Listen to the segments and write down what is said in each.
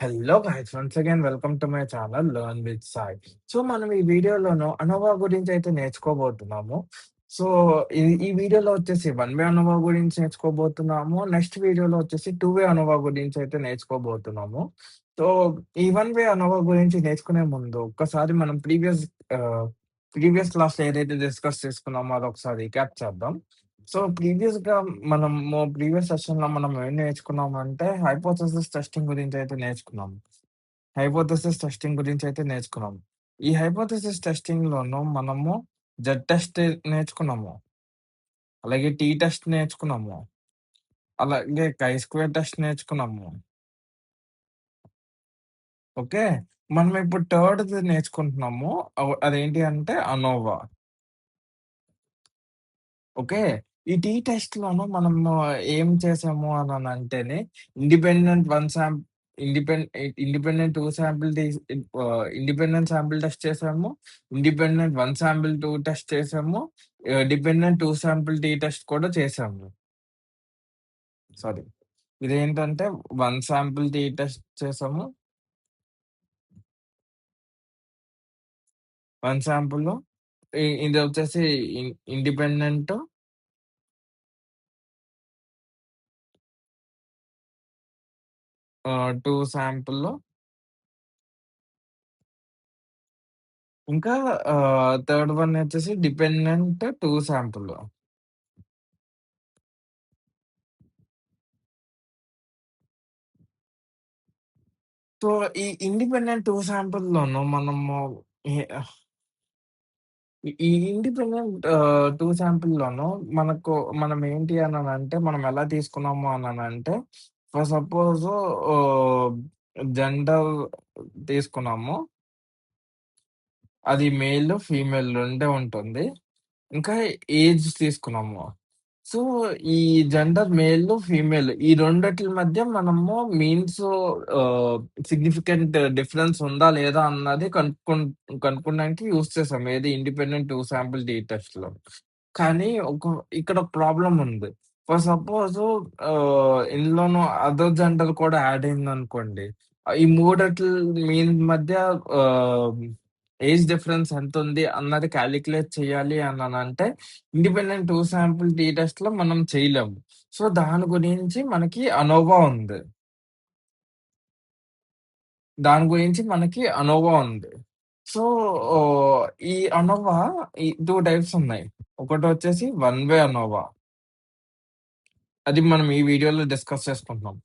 Hello guys! Once again welcome to my channel learn with Sai. So, మనం ఈ వీడియోలోను అనోవా గురించయితే నేర్చుకోబోతున్నాము. So, ఈ వీడియోలో వచ్చేసి వన్ వే అనోవా గురించి నేర్చుకోబోతున్నాము. నెక్స్ట్ వీడియోలో వచ్చేసి టూ వే అనోవా గురించయితే నేర్చుకోబోతున్నాము. సో, ఈ వన్ వే అనోవా గురించి నేర్చుకునే ముందు ఒక్కసారి మనం ప్రీవియస్ క్లాస్‌లో ఏదైతే డిస్కస్ చేసుకున్నామో అదొకసారి రీక్యాప్ చేద్దాం. సో, ప్రీవియస్ సెషన్‌లో మనం ఏం నేర్చుకున్నామంటే, హైపోథెసిస్ టెస్టింగ్ గురించయితే నేర్చుకున్నాము. ఈ హైపోథెసిస్ టెస్టింగ్‌లోను మనము జెడ్ టెస్ట్ నేర్చుకున్నాము. అలాగే టీ టెస్ట్ నేర్చుకున్నాము. అలాగే కై స్క్వేర్ టెస్ట్ నేర్చుకున్నాము. ఓకే. మనం ఇప్పుడు థర్డ్‌ది నేర్చుకుంటున్నాము. అదేంటి అంటే అనోవా. ఓకే. ఈ టీ టెస్ట్‌లోను మనము ఏం చేసాము అననంటేనే ఇండిపెండెంట్ వన్ సాం ఇండిపెండ్ independent 2 sample independent sample test చేసాము. ఇండిపెండెంట్ 1 శాంపిల్ 2 టెస్ట్ చేసాము. డిపెండెంట్ 2 శాంపిల్ టీ టెస్ట్ కూడా చేసాము. సారీ. ఇదేంటంటే 1 శాంపిల్ టీ టెస్ట్ చేసాము. 1 శాంపుల్ ఇదొచ్చేసి ఇండిపెండెంట్ 2 శాంపుల్ ఇంకా థర్డ్ వన్ వచ్చేసి డిపెండెంట్ 2 శాంపుల్. సో, ఈ ఇండిపెండెంట్ 2 శాంపుల్‌లోను మనము ఎ ఈ ఇండిపెండెంట్ 2 శాంపుల్‌లోను మనం ఏంటి అననంటే, మనం ఎలా తీసుకున్నాము అననంటే, ఫర్ సపోజు ఆహ్, జెండర్ తీసుకున్నాము. అది మేల్, ఫీమేల్ రెండే ఉంటుంది. ఇంకా ఏజ్ తీసుకున్నాము. సో, ఈ జెండర్ మేల్, ఫీమేల్ ఈ రెండిట్ల మధ్య మనము మీన్స్ ఆహ్, సిగ్నిఫికెంట్ డిఫరెన్స్ ఉందా? లేదా? అన్నది కనుక్కోడానికి యూజ్ చేసాం. ఏది ఇండిపెండెంట్ 2 శాంపుల్ టీ టెస్ట్‌లో. కానీ ఇక్కడ ఒక ప్రాబ్లమ్ ఉంది. ఫర్ సపోజు ఇందులోను అదర్ జెండర్ కూడా యాడ్ అయిందనుకోండి. ఈ మూడిట్ల మధ్య ఆహ్, ఏజ్ డిఫరెన్స్ ఎంతుంది అన్నది కాలిక్యులేట్ చేయాలి అననంటే ఇండిపెండెంట్ 2 శాంపుల్ టీ టెస్ట్‌లో మనం చేయలేము. సో, దాని గురించి మనకి అనోవా ఉంది. దాని గురించి మనకి అనోవా ఉంది. సో, ఓహ్, ఈ అనోవా 2 టైప్స్ ఉన్నాయి. ఒకటొచ్చేసి వన్ వే అనోవా. అది మనం ఈ వీడియోలో డిస్కస్ చేసుకుంటున్నాం.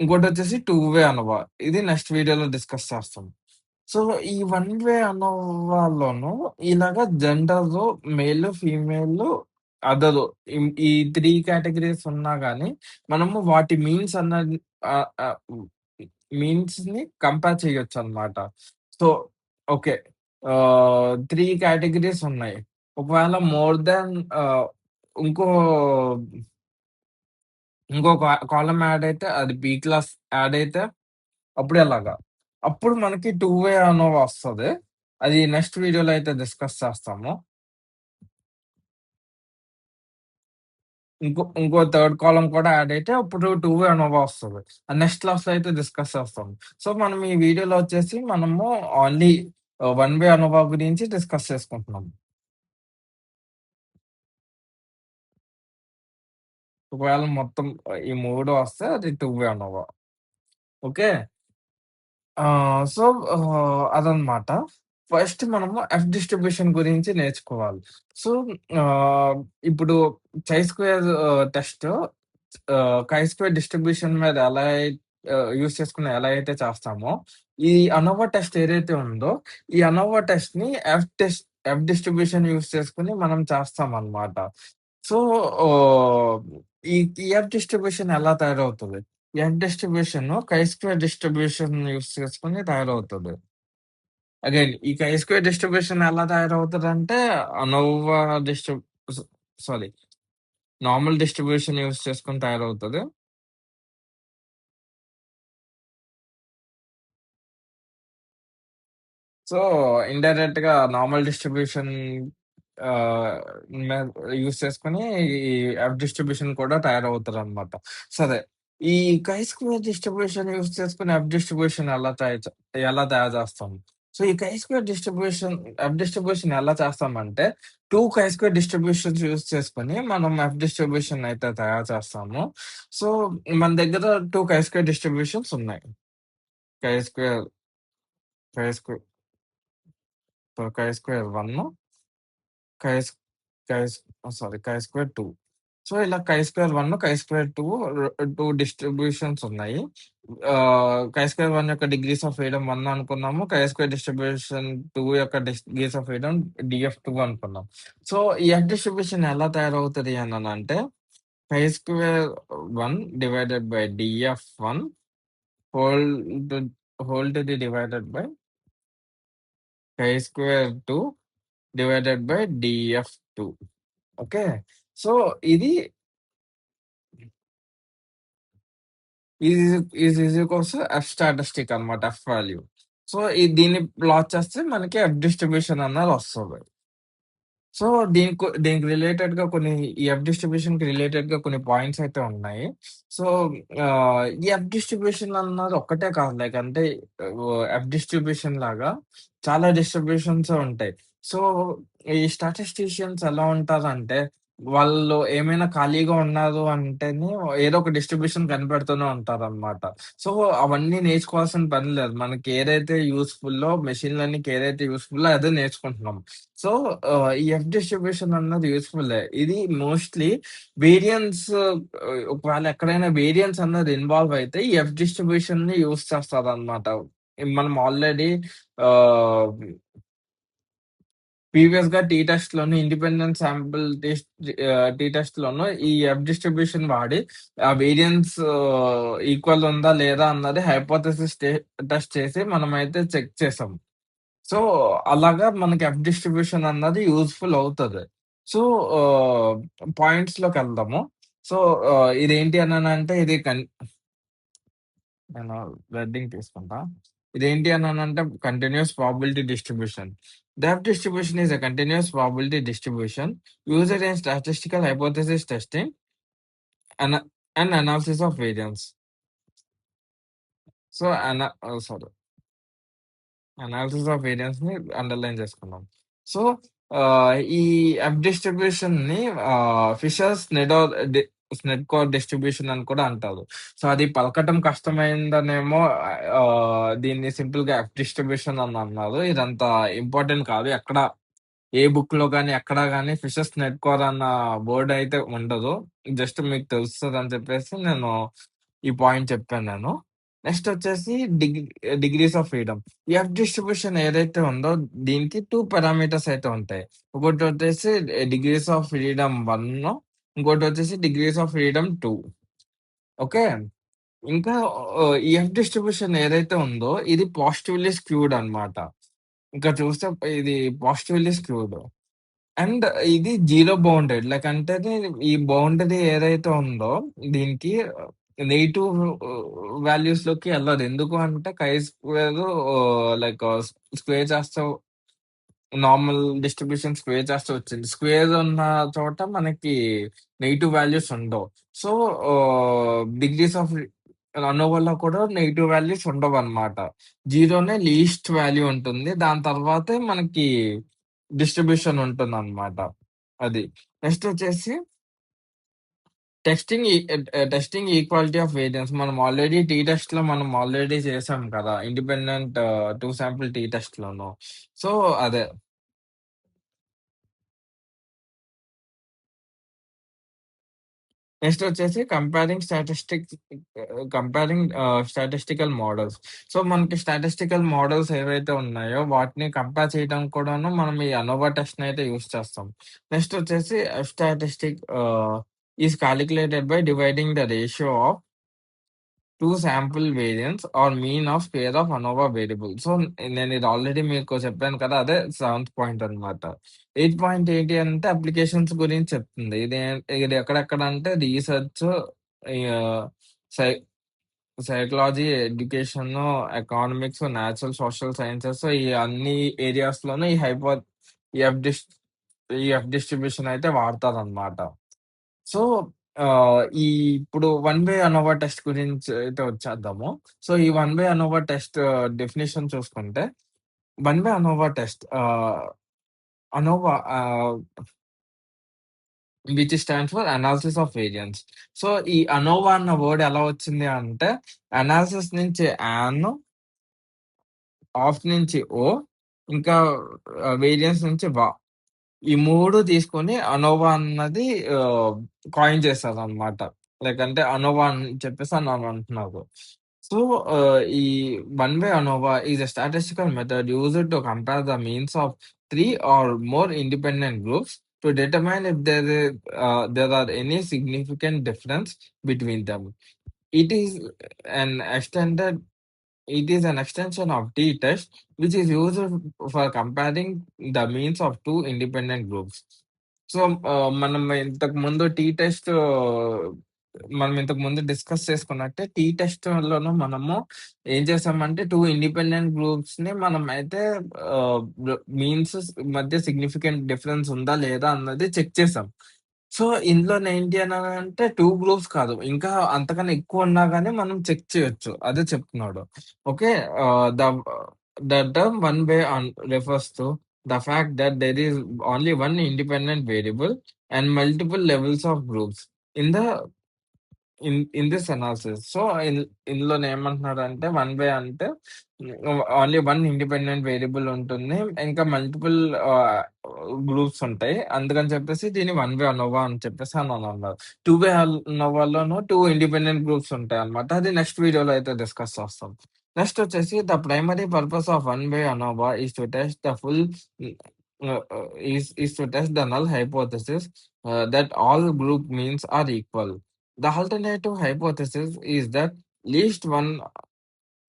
ఇంకోటొచ్చేసి టూ వే అనోవా. ఇది నెక్స్ట్ వీడియోలో డిస్కస్ చేస్తాం. సో, ఈ వన్ వే అనోవాలోను ఇలాగ జెండరు మేల్, ఫీమేల్, అదరు ఈ 3 కేటగరీస్ ఉన్నా గాని, మనము వాటి మీన్స్ అన్నది ఆహ్, ఆహ్, హ్మ్. మీన్స్‌ని కంపేర్ చేయొచ్చనమాట. So, okay. 3 కేటగరీస్ ఉన్నాయి. ఒకవేళ మోర్ థాన్ ఇంకో ఇంకో కాలమ్ యాడ్ అయితే అది బి క్లాస్ యాడ్ అయితే అప్పుడెలాగా? అప్పుడు మనకి టూ వే అనోవా వస్తది. అది నెక్స్ట్ వీడియోలో అయితే డిస్కస్ చేస్తాము. ఇంకో థర్డ్ కాలమ్ కూడా యాడ్ అయితే అప్పుడు టూ వే అనోవా వస్తది. అది నెక్స్ట్ క్లాస్‌లో అయితే డిస్కస్ చేస్తాం. సో, మనం ఈ వీడియోలో వచ్చేసి మనము ఓన్లీ వన్ వే అనోవా గురించి డిస్కస్ చేసుకుంటున్నాం. ఒకవేళ మొత్తం ఈ 3 వస్తే అది టూ వే అనోవా. ఓకే. సో, అదనమాట. ఫస్ట్ మనము ఎఫ్ డిస్ట్రిబ్యూషన్ గురించి నేర్చుకోవాలి. సో, ఆహ్, ఇప్పుడు చై స్క్వేర్ టెస్ట్ కై స్క్వేర్ డిస్ట్రిబ్యూషన్ మీద యూజ్ చేసుకొని ఎలా అయితే చేస్తామో, ఈ అనోవా టెస్ట్ ఏదైతే ఉందో, ఈ అనోవా టెస్ట్‌ని ఎఫ్ డిస్ట్రిబ్యూషన్ యూజ్ చేసుకొని మనం చేస్తామనమాట. సో, ఓహ్, ఈ ఈ ఎఫ్ డిస్ట్రిబ్యూషన్ ఎలా తయారవుతది? F distribution chi square distribution use చేసుకొని తయారవుతది. అగైన్ ఈ కై స్క్వేర్ డిస్ట్రిబ్యూషన్ ఎలా తయారవుతదంటే, అనోవా డిస్ట్రి స సారీ నార్మల్ డిస్ట్రిబ్యూషన్ యూజ్ చేసుకొని తయారవుతది. సో, ఇండైరెక్ట్‌గా నార్మల్ డిస్ట్రిబ్యూషన్ ఆహ్, మే యూజ్ చేసుకొని ఈ ఎఫ్ డిస్ట్రిబ్యూషన్ కూడా తయారవుతదనమాట. సరే. ఈ కై స్క్వేర్ డిస్ట్రిబ్యూషన్ యూజ్ చేసుకొని ఎఫ్ డిస్ట్రిబ్యూషన్ ఎలా తయారు చేస్తాం? సో, ఈ కై స్క్వేర్ డిస్ట్రిబ్యూషన్ ఎఫ్ డిస్ట్రిబ్యూషన్ ఎలా చేస్తామంటే 2 కై స్క్వేర్ డిస్ట్రిబ్యూషన్స్ యూజ్ చేసుకొని మనం ఎఫ్ డిస్ట్రిబ్యూషన్ అయితే తయారు చేస్తాము. సో, మన దగ్గర 2 కై స్క్వేర్ డిస్ట్రిబ్యూషన్స్ ఉన్నాయి. కై స్క్వేర్ కై స్క్వేర్ కై స్క్వేర్ 1 కై స్ కై స్ కై స్క్వేర్ 2. సో, ఇలా కై స్క్వేర్ 1, కై స్క్వేర్ 2 2 డిస్ట్రిబ్యూషన్స్ ఉన్నాయి. కై స్క్వేర్ 1 యొక్క డిగ్రీస్ ఆఫ్ ఫ్రీడమ్ 1 అనుకున్నాము. కై స్క్వేర్ డిస్ట్రిబ్యూషన్ 2 యొక్క డిగ్రీస్ ఆఫ్ ఫ్రీడమ్ డీఎఫ్2 అనుకున్నాం. సో, ఈ ఎఫ్ డిస్ట్రిబ్యూషన్ ఎలా తయారవుతది అననంటే chi square 1 divided by DF one whole to whole to the divided by chi square 2 divided by DF two. Okay. So, ఇది is is equals F statistic అన్నమాట. F value. So, దీన్ని plot చేస్తే మనకి F distribution అన్నది వస్తది. సో, దీనికి రిలేటెడ్‌గా ఈ ఎఫ్ డిస్ట్రిబ్యూషన్‌కి రిలేటెడ్‌గా కొన్ని పాయింట్స్ అయితే ఉన్నాయి. సో, ఈ ఎఫ్ డిస్ట్రిబ్యూషన్ అన్నది ఒక్కటే కాదు. లైక్ అంటే ఎఫ్ డిస్ట్రిబ్యూషన్ లాగా చాలా డిస్ట్రిబ్యూషన్స్ ఉంటాయి. సో, ఈ స్టాటిస్టీషియన్స్ ఎలా ఉంటారంటే, వాళ్ళు ఏమైనా ఖాళీగా ఉన్నారు అంటేనే ఏదో ఒక డిస్ట్రిబ్యూషన్ కనిపెడుతూనే ఉంటారనమాట. సో, అవన్నీ నేర్చుకోవాల్సిన పని లేదు. మనకి ఏదైతే యూజ్‌ఫుల్లో మెషిన్ లెర్నింగ్‌కి ఏదైతే యూజ్‌ఫుల్లో అదే నేర్చుకుంటున్నాం. సో, ఈ ఎఫ్ డిస్ట్రిబ్యూషన్ అన్నది యూజ్‌ఫుల్లే. ఇది మోస్ట్‌లీ వేరియన్స్ ఒకవేళ ఎక్కడైనా వేరియన్స్ అన్నది ఇన్వాల్వ్ అయితే ఈ ఎఫ్ డిస్ట్రిబ్యూషన్‌ని యూజ్ చేస్తారనమాట. మనం ఆల్రెడీ ఆహ్, ప్రీవియస్‌గా టీ టెస్ట్‌లోను ఇండిపెండెంట్ శాంపుల్ టీ టెస్ట్‌లోను ఈ ఎఫ్ డిస్ట్రిబ్యూషన్ వాడి ఆ వేరియన్స్ ఈక్వల్ ఉందా లేదా అన్నది హైపోథెసిస్ టెస్ట్ చేసి మనమైతే చెక్ చేసాం. సో, అలాగా మనకి ఎఫ్ డిస్ట్రిబ్యూషన్ అన్నది యూజ్‌ఫుల్ అవుతది. సో, ఆహ్, పాయింట్స్‌లోకెళ్దాము. సో, ఇదేంటి అననంటే నేను రెడ్డింగ్ తీసుకుంటా. ఇదేంటి అననంటే continuous probability distribution. The F distribution is a continuous probability distribution used in statistical hypothesis testing and analysis of variance. So, sorry. Analysis of వేరియన్స్‌ని అండర్‌లైన్ చేసుకున్నాం. సో, ఈ ఎఫ్ డిస్ట్రిబ్యూషన్‌ని స్నెడ్కోర్ డిస్ట్రిబ్యూషన్ అని కూడా అంటారు. సో, అది పలకటం కష్టమైందనేమో దీన్ని సింపుల్‌గా ఎఫ్ డిస్ట్రిబ్యూషన్ అని అన్నారు. ఇదంత ఇంపార్టెంట్ కాదు. ఏ బుక్‌లో గాని, ఎక్కడ గాని ఫిషర్ స్నెడ్కోర్ అన్న వర్డ్ అయితే ఉండదు. జస్ట్ మీకు తెలుస్తదని చెప్పేసి నేను ఈ పాయింట్ చెప్పాను నేను. నెక్స్ట్ వచ్చేసి డిగ్రీస్ ఆఫ్ ఫ్రీడమ్. ఈ ఎఫ్ డిస్ట్రిబ్యూషన్ ఏదైతే ఉందో దీనికి 2 పారామీటర్స్ అయితే ఉంటాయి. ఒకటొచ్చేసి డిగ్రీస్ ఆఫ్ ఫ్రీడమ్ 1, ఇంకోటొచ్చేసి డిగ్రీస్ ఆఫ్ ఫ్రీడమ్ 2. ఓకే. ఇంకా ఈ ఎఫ్ డిస్ట్రిబ్యూషన్ ఏదైతే ఉందో ఇది పాజిటివ్‌లీ స్క్యూడ్ అన్నమాట. ఇంకా చూస్తే ఇది పాజిటివ్‌లీ స్క్యూడ్. అండ్ ఇది జీరో బౌండెడ్. లైక్ అంటేనే ఈ బౌండరీ ఏదైతే ఉందో దీనికి నెగెటివ్ వాల్యూస్‌లోకి ఎళ్ళదు. ఎందుకు అంటే స్క్వేర్ లైక్ స్క్వేర్ చేస్తే నార్మల్ డిస్ట్రిబ్యూషన్ స్క్వేర్ చేస్తే వచ్చింది. స్క్వేర్ ఉన్న చోట మనకి నెగెటివ్ వాల్యూస్ ఉండవు. సో, డిగ్రీస్ ఆఫ్ ANOVAలో కూడా నెగెటివ్ వాల్యూస్ ఉండవన్నమాట. జీరోనే లీస్ట్ వాల్యూ ఉంటుంది. దాని తర్వాతే మనకి డిస్ట్రిబ్యూషన్ ఉంటుందన్నమాట. అది. నెక్స్ట్ వచ్చేసి టెస్టింగ్ ఈక్వాలిటీ ఆఫ్ వేరియన్స్. మనం ఆల్రెడీ మనం ఆల్రెడీ చేసాం కదా! ఇండిపెండెంట్ 2 శాంపుల్ టెస్ట్‌లోను. సో, అదే. నెక్స్ట్ వచ్చేసి స్టాటిస్టికల్ మోడల్స్. సో, మనకి స్టాటిస్టికల్ మోడల్స్ ఏవైతే ఉన్నాయో వాటిని కంపేర్ చేయడం కూడాను మనం ఈ అనోవా టెస్ట్‌ని అయితే యూజ్ చేస్తాం. నెక్స్ట్ వచ్చేసి F statistic is calculated by dividing the ratio of 2 sample variance or mean of square of ANOVA variable. So, నేను ఇది ఆల్రెడీ మీకు చెప్పాను కదా! అదే సెవెంత్ పాయింట్ అన్నమాట. ఎయిత్ పాయింట్ ఏంటి అంటే అప్లికేషన్స్ గురించి చెప్తుంది. ఇది ఎక్కడెక్కడ అంటే research, ah, psy psychology, education, economics, natural social sciences ఈ అన్ని ఏరియాస్‌లోనూ ఈ ఎఫ్ డిస్ ఈ ఎఫ్ డిస్ట్రిబ్యూషన్ అయితే వాడతారన్నమాట. సో ఈ ఇప్పుడు వన్ వే అనోవా టెస్ట్ గురించి అయితే వచ్చేద్దాము. సో, ఈ one way ANOVA test definition చూసుకుంటే, one way ANOVA test ANOVA which stands for analysis of variance. So, ఈ అనోవా అన్న వర్డ్ ఎలా వచ్చింది అంటే, అనాలిసిస్ నుంచి యాన్, ఆఫ్ నుంచి ఓ, ఇంకా వేరియన్స్ నుంచి వా. ఈ 3 తీసుకొని అనోవా అన్నది కాయిన్ చేశారనమాట. లైక్ అంటే అనోవా అని చెప్పేసి అని అంటున్నారు. సో, ఈ one way ANOVA is a statistical method used to compare the means of 3 or more independent groups to determine if there are any significant difference between them. It is an extended it is an extension of t-test, which is used for comparing the means of two independent groups. So, మనం ఇంతకుముందు మనం ఇంతకుముందు discuss చేసుకున్నట్టే tea టెస్ట్‌లోను మనము ఏం చేసామంటే 2 independent గ్రూప్స్‌ని మనమైతే means మధ్య significant difference ఉందా లేదా అన్నది చెక్ చేసాం. సో, ఇందులోనేంటి అనంటే 2 గ్రూప్స్ కాదు. ఇంకా అంతకన్నా ఎక్కువున్నా గాని మనం చెక్ చేయొచ్చు. అదే చెప్తున్నాడు. Okay. The term one way refers to the fact that there is only one independent variable and multiple levels of groups in in this analysis. So, ఇందులోనే ఏమంటున్నాడంటే వన్ వే అంటే ఓన్లీ వన్ ఇండిపెండెంట్ వేరియబుల్ ఉంటుంది. ఇంకా multiple groups ఉంటాయి. అందుకని చెప్పేసి దీన్ని one way అనోవా అని చెప్పేసి అన్నారు. టూ వే అనోవాలోను 2 ఇండిపెండెంట్ గ్రూప్స్ ఉంటాయన్నమాట. అది నెక్స్ట్ వీడియోలో అయితే డిస్కస్ చేస్తాం. నెక్స్ట్ వచ్చేసి the primary purpose of one way ANOVA is to test the full is to test the null hypothesis that all group means are equal. The alternative hypothesis is that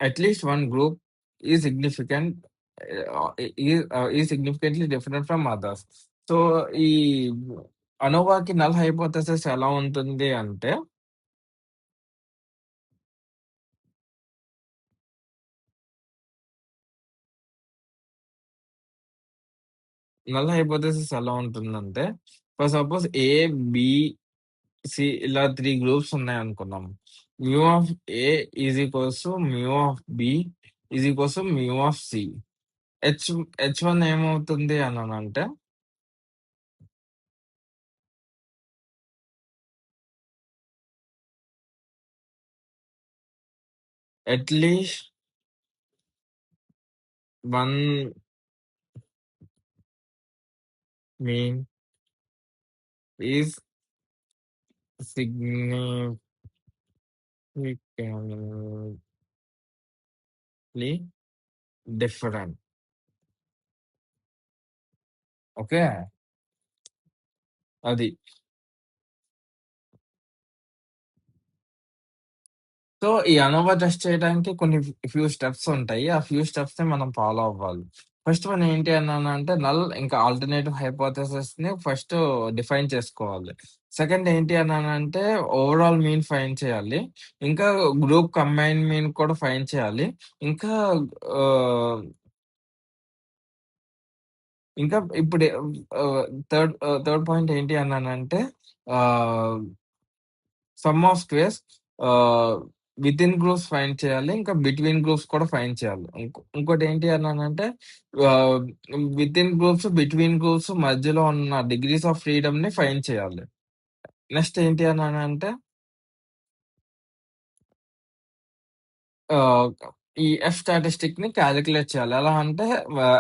at least one group is is significantly different from others. So, ఈ అనోవాకి null hypothesis ఎలా ఉంటుంది అంటే, null hypothesis ఎలా ఉంటుందంటే, for suppose A, B, C ఇలా 3 groups ఉన్నాయనుకుందాం. Mu of A is equals to mu of B is equals to mu of C. H H one ఏమవుతుంది అనంటే, at least one mean is significantly different. Okay. అది. So, ఈ ANOVA test చేయడానికి కొన్ని few steps ఉంటాయి. ఆ ఫ్యూ స్టెప్స్‌ని మనం ఫాలో అవ్వాలి. ఫస్ట్ వన్ ఏంటి అన్నానంటే నల్ ఇంకా ఆల్టర్‌నేటివ్ హైపోథెసిస్‌ని ఫస్ట్ డిఫైన్ చేసుకోవాలి. సెకండ్ ఏంటి అన్నానంటే ఓవరాల్ మీన్ ఫైండ్ చేయాలి. ఇంకా గ్రూప్ కంబైన్డ్ మీన్ కూడా ఫైండ్ చేయాలి. ఇంకా ఆహ్, ఇంకా ఇప్పుడు థర్డ్ పాయింట్ ఏంటి అన్నానంటే ఆహ్ సమ్ ఆఫ్ స్క్వేర్స్ ఆహ్, వితిన్ గ్రూప్స్ ఫైండ్ చేయాలి. ఇంకా బిట్వీన్ గ్రూప్స్ కూడా ఫైండ్ చేయాలి. ఇంకోటేంటి అన్నానంటే ఆహ్, వితిన్ గ్రూప్స్, బిట్వీన్ గ్రూప్స్ మధ్యలో ఉన్న డిగ్రీస్ ఆఫ్ ఫ్రీడమ్‌ని ఫైండ్ చేయాలి. నెక్స్ట్ ఏంటి అన్నానంటే ఆహ్, ఈ ఎఫ్ స్టాటిస్టిక్‌ని కాలిక్యులేట్ చేయాలి. ఎలా అంటే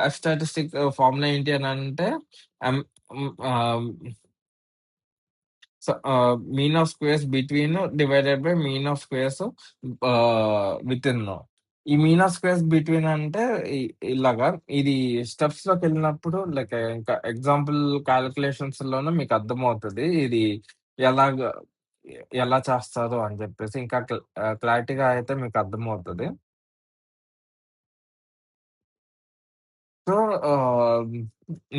ఎఫ్ స్టాటిస్టిక్ ఫార్ములా ఏంటి అనంటే ఎం ఆహ్ mean of squares between divided by mean of squares within. ఈ మీన్ ఆఫ్ స్క్వేర్స్ బిట్వీన్ అంటే ఇలాగా ఇది స్టెప్స్‌లోకెళ్ళినప్పుడు లైక్ ఇంకా ఎగ్జాంపుల్ కాలిక్యులేషన్స్‌లోనే మీకు అర్థమవుతది. ఇది ఎలాగా ఎలా చేస్తారు అని చెప్పేసి ఇంకా క్లారిటీగా అయితే మీకు అర్థమవుతది. సో, ఆహ్,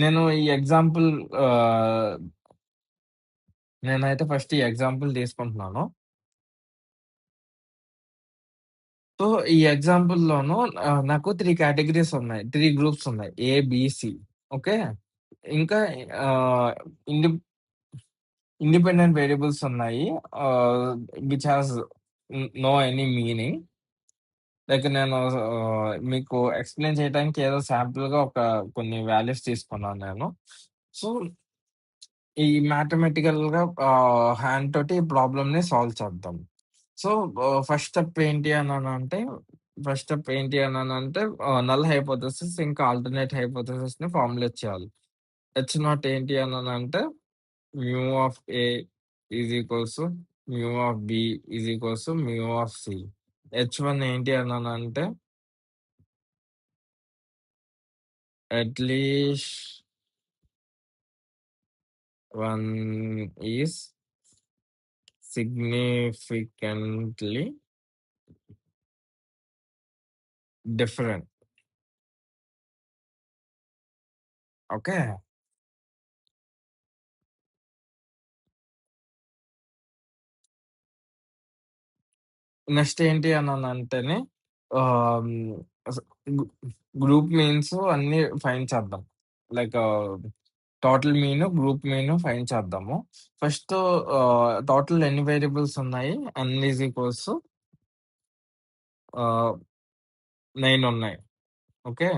నేను ఈ ఎగ్జాంపుల్ ఆహ్, నేనైతే ఫస్ట్ ఈ ఎగ్జాంపుల్ తీసుకుంటున్నాను. సో, ఈ ఎగ్జాంపుల్‌లోను నాకు 3 కేటగరీస్ ఉన్నాయి. 3 గ్రూప్స్ ఉన్నాయి. A, B, C. ఓకే. ఇంకా ఆహ్, ఇండి ఇండిపెండెంట్ వేరియబుల్స్ ఉన్నాయి. Which has no any meaning. Like నేను మీకు ఎక్స్‌ప్లెయిన్ చేయడానికి ఏదో శాంపుల్‌గా కొన్ని వాల్యూస్ తీసుకున్నాను నేను. సో, ఈ మ్యాథమెటికల్‌గా హ్యాండ్ తోటి ప్రాబ్లమ్‌ని సాల్వ్ చేద్దాం. సో, ఫస్ట్ స్టెప్ ఏంటి అననంటే నల్ హైపోథెసిస్ ఇంకా ఆల్టర్‌నేట్ హైపోథెసిస్‌ని ఫార్ములేట్ చేయాలి. హెచ్ నాట్ ఏంటి అననంటే mu of A is equals to mu of B is equals to mu of C. H1 ఏంటి అన్నానంటే at least one is significantly different. Okay. Next ఏంటి అనంటేనే ఆహ్, అస గు గ్రూప్ మీన్స్ అన్నీ ఫైండ్ చేద్దాం. Like total mean, group mean find చేద్దాము. First total ఎన్ని వేరియబుల్స్ ఉన్నాయి? n ఈజ్ ఈక్వల్స్ ఆహ్, 9 ఉన్నాయి. ఓకే.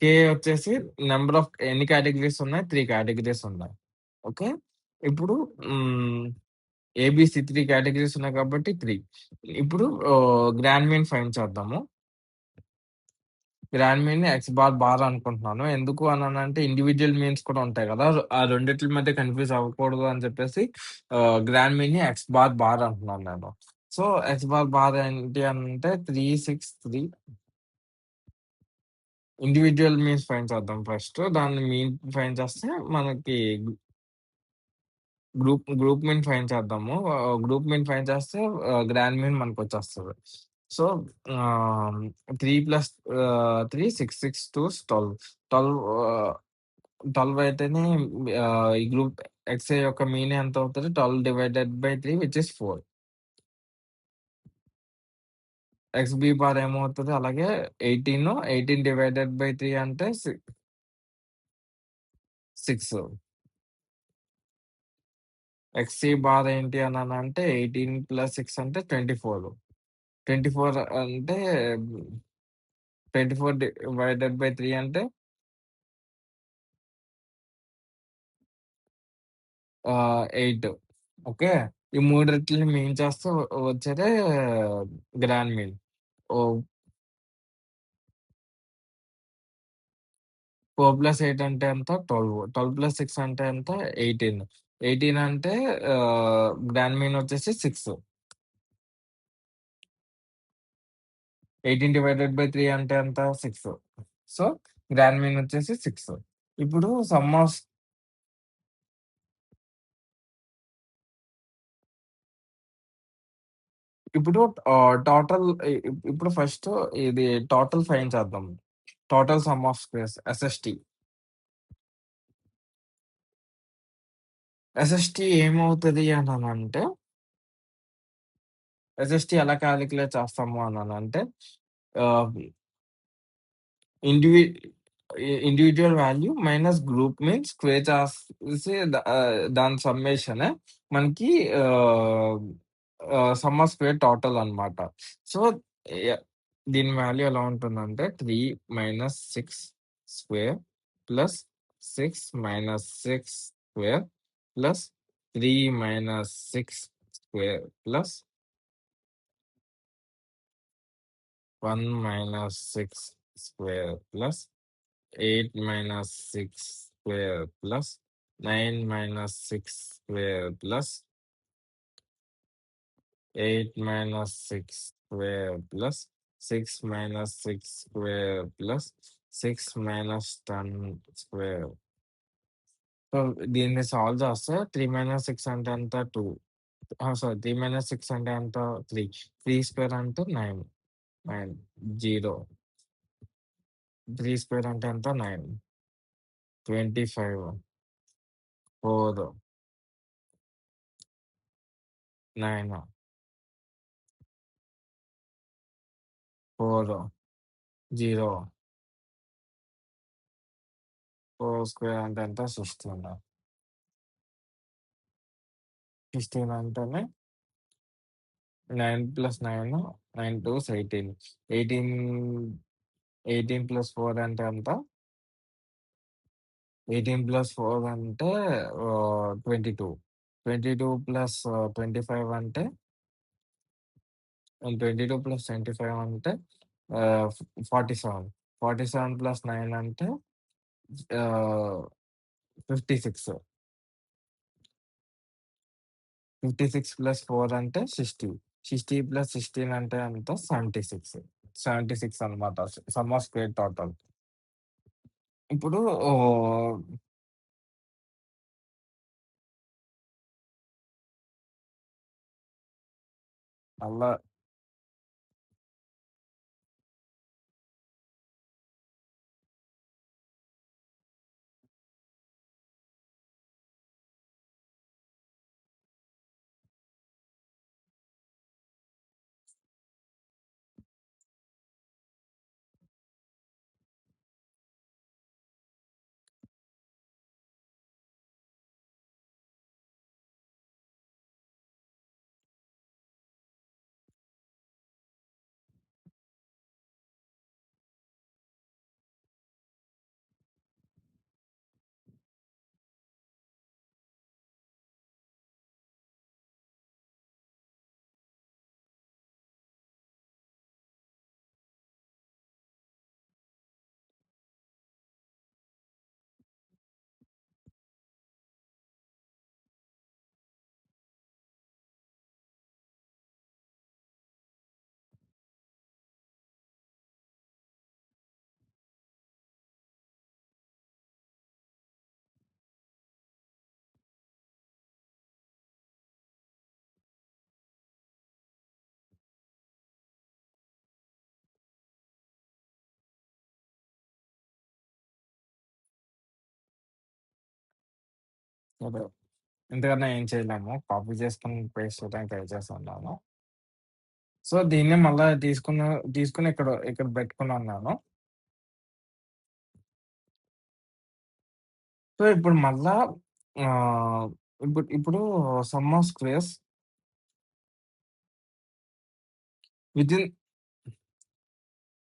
కే వచ్చేసి నంబర్ ఆఫ్ ఎన్ని కేటగరీస్ ఉన్నాయి? 3 కేటగరీస్ ఉన్నాయి. ఓకే. ఇప్పుడు ఏబీసీ 3 కేటగరీస్ ఉన్నాయి కాబట్టి 3. ఇప్పుడు గ్రాండ్ మీన్ ఫైండ్ చేద్దాము. గ్రాండ్ మీన్‌ని ఎక్స్ బార్ అనుకుంటున్నాను. ఎందుకు అనంటే ఇండివిడ్యువల్ మీన్స్ కూడా ఉంటాయి గదా! ఆ రెండిట్ల మధ్య కన్‌ఫ్యూజ్ అవ్వకూడదు అని చెప్పేసి గ్రాండ్ మీన్‌ని ఎక్స్ బార్ అంటున్నాను నేను. సో, ఎక్స్ బార్ ఏంటి అనంటే 3, 6, 3 ఇండివిడ్యువల్ మీన్స్ ఫైండ్ చేద్దాం ఫస్ట్. దాన్ని మీన్ ఫైండ్ చేస్తే మనకి గ్రూప్ మీన్ ఫైండ్ చేద్దాము. గ్రూప్ మీన్ ఫైండ్ చేస్తే గ్రాండ్ మీన్ మనకొచ్చేస్తది. సో, ఆహ్, 3 ప్లస్ 3 6, 6 2's 12. 12 12 అయితేనే ఈ గ్రూప్ ఎక్స్‌ఏ యొక్క మీన్ ఎంత అవుతది? 12 divided by 3 which is 4. X b bar ఏమవుతది? అలాగే 18, 18 డివైడెడ్ బై 3 అంటే 6. ఎక్స్‌సీ బార్ ఏంటి అనంటే 18 + 6 అంటే 24. 24 అంటే 24 డివైడెడ్ బై 3 అంటే 8. ఓకే. ఈ మూడిట్లిని మీన్ చేస్తే వచ్చేదే గ్రాండ్ మీన్. ఓహ్! 4 + 8 అంటే ఎంత? 12. 12 + 6 అంటే ఎంత? 18. 18 అంటే గ్రాండ్ మీన్ వచ్చేసి 6. 18 డివైడెడ్ బై 3 అంటే ఎంత? 6. సో, గ్రాండ్ మీన్ వచ్చేసి 6. ఇప్పుడు సమ్ ఆఫ్ ఇప్పుడు టోటల్ ఇప్పుడు ఫస్ట్ ఇది టోటల్ ఫైండ్ చేద్దాం. Total sum of squares SST. SST ఏమవుతది అనంటే ఎస్ఎస్‌టి ఎలా కాలిక్యులేట్ చేస్తాము అనంటే ఆహ్, ఇండివి individual value minus group mean square చేసి దాని సమ్మేషనే మనకి ah, sum of square total అన్నమాట. సో, య దీని వాల్యూ ఎలా ఉంటుందంటే 3 - 6 square plus 6 - 6 square plus 3 - 6 square plus 1 - 6 square plus 8 - 6 square plus 9 - 6 square plus 8 - 6 square plus 6 - 6 square plus 6 - 10 square. So, దీన్ని సాల్వ్ చేస్తే 3 - 6 అంటే ఎంత? 2. సారీ 3 - 6 అంటే ఎంత? 3. 3 స్క్వేర్ అంటే 9. 9 0. 3 స్క్వేర్ అంటే ఎంత? 9. 25 4 9 4 0 4 స్క్వేర్ అంటే ఎంత? 16. 16 అంటేనే 9 + 9 9 2స్ 18. 18, 18 + 4 అంటే ఎంత? 18 + 4 అంటే 22. 22 + 25 అంటే 22 + 25 అంటే 47. 47 + 9 అంటే ఆహ్, 56. 56 + 4 అంటే 60. 60 + 16 అంటే ఎంత? 76. 76 అన్నమాట. Some of square total. ఇప్పుడు ఓహ్, మళ్ళా సరే. ఇంతకన్నా ఏం చేయలేము. కాపీ చేసుకొని పేస్ట్ చేయడానికి ట్రై చేస్తున్నాను. సో, దీన్ని మళ్ళా తీసుకొని ఇక్కడ ఇక్కడ పెట్టుకున్నాను నేను. సో, ఇప్పుడు మళ్ళా ఆహ్, ఇప్పుడు sum of squares within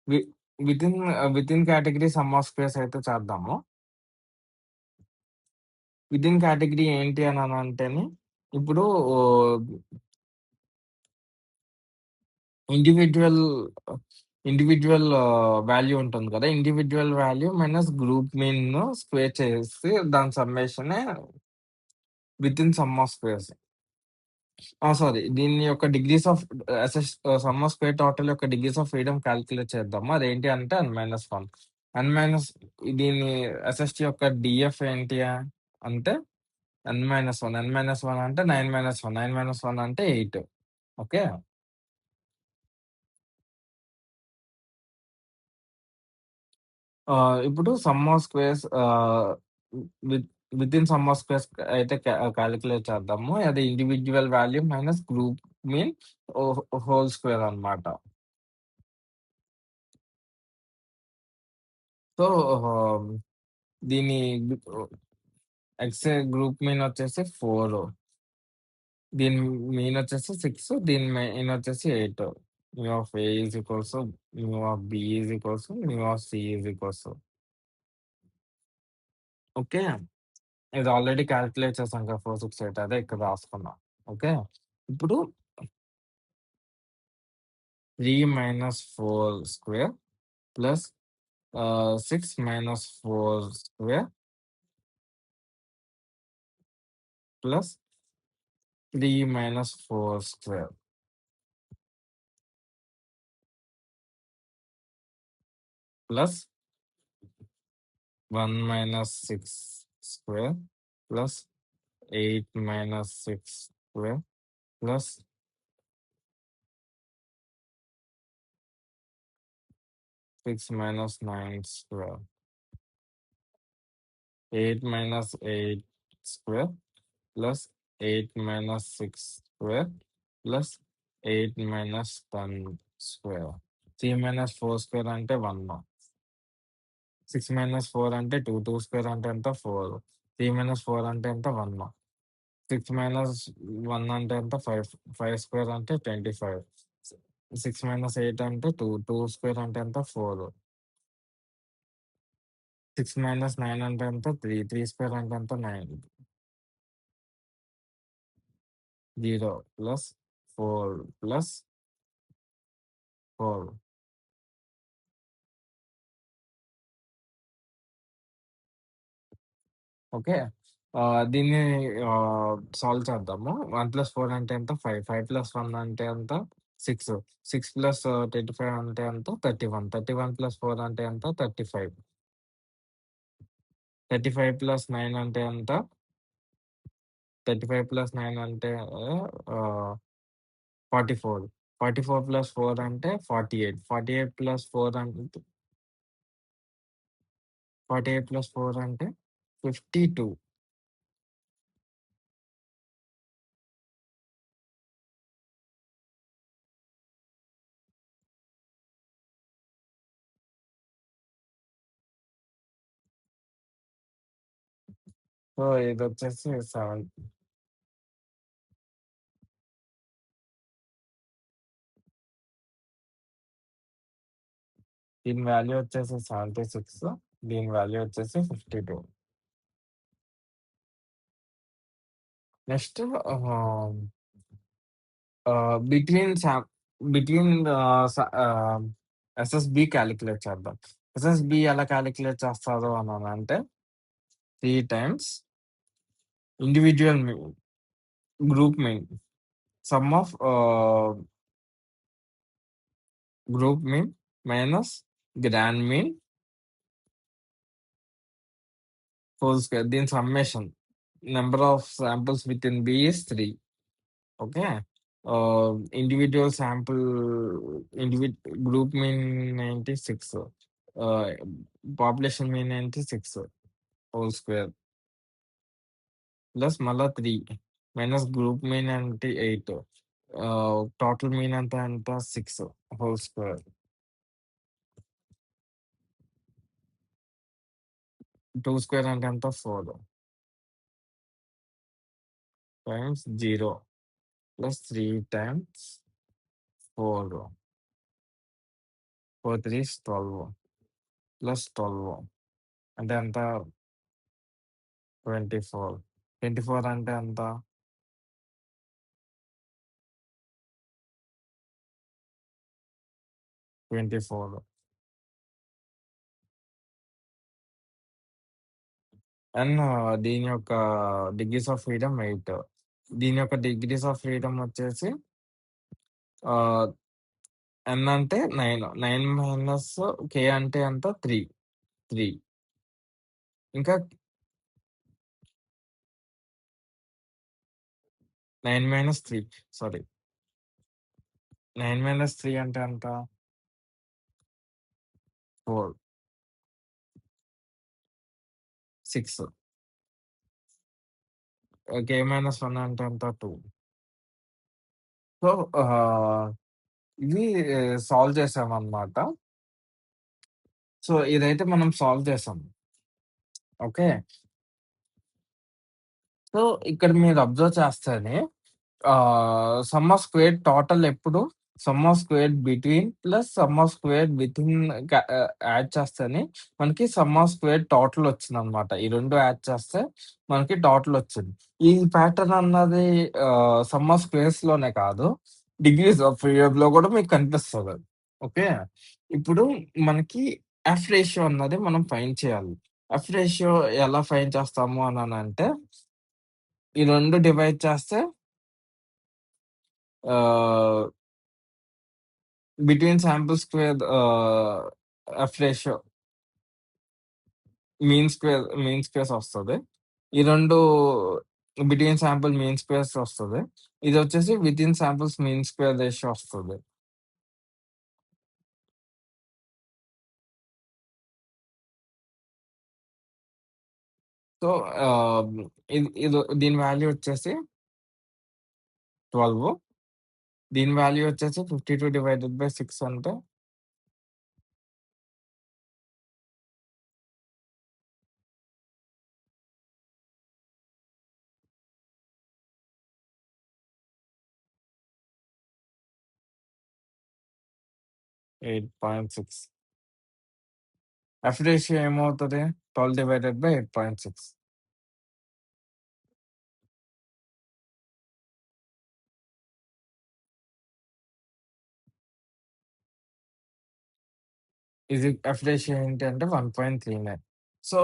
we within category sum of squares అయితే చేద్దాము. వితిన్ కేటగరీ ఏంటి అనంటేనే ఇప్పుడు ఇండివిడ్యువల్ ఇండివిడ్యువల్ వాల్యూ ఉంటుంది కదా! Individual value minus group mean square చేసి దాని సమ్మేషనే within sum of squares. Sorry, దీని యొక్క degrees of sum of square total యొక్క డిగ్రీస్ ఆఫ్ ఫ్రీడమ్ కాలిక్యులేట్ చేద్దాము. అదేంటి అంటే n-1. n మైనస్ దీని ఎస్ఎస్‌టి యొక్క డీఎఫ్ ఏంటి అంటే n-1. n-1 అంటే 9-1. 9-1 అంటే 8. ఓకే. ఇప్పుడు sum of squares with within sum of squares అయితే కాలిక్యులేట్ చేద్దాము. అది individual value minus group mean whole square అన్నమాట. సో, దీని ఎక్స్ గ్రూప్ మీన్ వచ్చేసి 4. దీని మీన్ వచ్చేసి 6. దీని మెయిన్ వచ్చేసి 8. Mu of A is equals mu of B is equals mu of C is equals. Okay. ఇది ఆల్రెడీ కాలిక్యులేట్ చేసాం కదా! 4, 6, 8 అదే ఇక్కడ రాసుకున్నాం. ఓకే. ఇప్పుడు 3 - 4 square plus 6 - 4 square plus 3 - 4 square plus 1 - 6 square plus 8 - 6 square plus 6 - 9 square. 8 - 8 square plus 8 - 6 square plus 8 - 10 square. 3 - 4 square అంటే 1. 6 - 4 అంటే 2. 2 square అంటే ఎంత? 4. 3 - 4 అంటే ఎంత? 1. 6 - 1 అంటే ఎంత? 5. 5 స్క్వేర్ అంటే 25. 6 - 8 అంటే 2. 2 స్క్వేర్ అంటే ఎంత? 4. 6 - 9 అంటే ఎంత? 3. 3 స్క్వేర్ అంటే ఎంత? 9. 0 ప్లస్ 4 ప్లస్ 4. ఓకే. దీన్ని సాల్వ్ చేద్దాము. 1 + 4 అంటే ఎంత? 5. 5 + 1 అంటే ఎంత? 6. 6 + 25 అంటే ఎంత? 31. 31 + 4 అంటే ఎంత? 35. 35 + 9 అంటే ఎంత? 35 + 9 అంటే ఆహ్, 44. 44 + 4 అంటే 48. 48 + 4 అంటే 48 + 4 అంటే 52. సో, ఇదొచ్చేసి 7. దీని వాల్యూ వచ్చేసి 76. దీని వాల్యూ వచ్చేసి 52. Next ah, between between SSB calculate చేద్దాం. ఎస్ఎస్‌బి ఎలా కాలిక్యులేట్ చేస్తారు అనంటే 3 times individual group mean. Sum of group mean minus grand mean whole square. దీని summation. Number of samples within B is 3. Okay. Individual sample group mean ఏంటి? 6. ఆహ్, population mean ఏంటి? 6 whole square plus మళ్ళా 3 minus group mean అంటే 8. Total mean ఎంత? 6 whole square. 2 square అంటే ఎంత? 4 times 0 plus 3 times 4. 4 3s 12 plus 12 అంటే ఎంత? 24. 24 అంటే ఎంత? 24. అండ్ దీని యొక్క డిగ్రీస్ ఆఫ్ ఫ్రీడమ్ 8. దీని యొక్క డిగ్రీస్ ఆఫ్ ఫ్రీడమ్ వచ్చేసి ఆహ్, n అంటే 9. 9 మైనస్ k అంటే ఎంత? 3. 3 ఇంకా 9 - 3 సారీ. 9 - 3 అంటే ఎంత? 4. 6. k - 1 అంటే ఎంత? 2. సో, ఇవి సాల్వ్ చేసామన్నమాట. సో, ఇదైతే మనం సాల్వ్ చేసాం. ఓకే. సో, ఇక్కడ మీరు అబ్జర్వ్ చేస్తేనే సమ్ ఆఫ్ స్క్వేర్ టోటల్ ఎప్పుడు some of square between plus some of square within add చేస్తేనే మనకి సమ్ ఆఫ్ స్క్వేర్ టోటల్ వచ్చిందనమాట. ఈ 2 యాడ్ చేస్తే మనకి టోటల్ వచ్చింది. ఈ ప్యాటర్న్ అన్నది సమ్ ఆఫ్ స్క్వేర్స్‌లోనే కాదు, డిగ్రీస్ ఆఫ్ ఫ్రీడమ్‌లో కూడా మీకు కనిపిస్తది. ఓకే. ఇప్పుడు మనకి ఎఫ్ రేషియో అన్నది మనం ఫైండ్ చేయాలి. ఎఫ్ రేషియో ఎలా ఫైండ్ చేస్తాము అనంటే ఈ 2 డివైడ్ చేస్తే ah, between sample square F ratio mean squares వస్తది. ఈ 2 బిట్వీన్ శాంపుల్ మీన్ స్క్వేర్స్ వస్తది. ఇదొచ్చేసి within samples mean square ratio వస్తది. సో, ఆహ్, దీని వాల్యూ వచ్చేసి 12. దీని వాల్యూ వచ్చేసి 52/6 అంటే 8.6. ఎఫ్ రేషియో ఏమవుతది? 12/8.6. ఇది ఎఫ్ రేషియో ఏంటి అంటే 1.39. సో,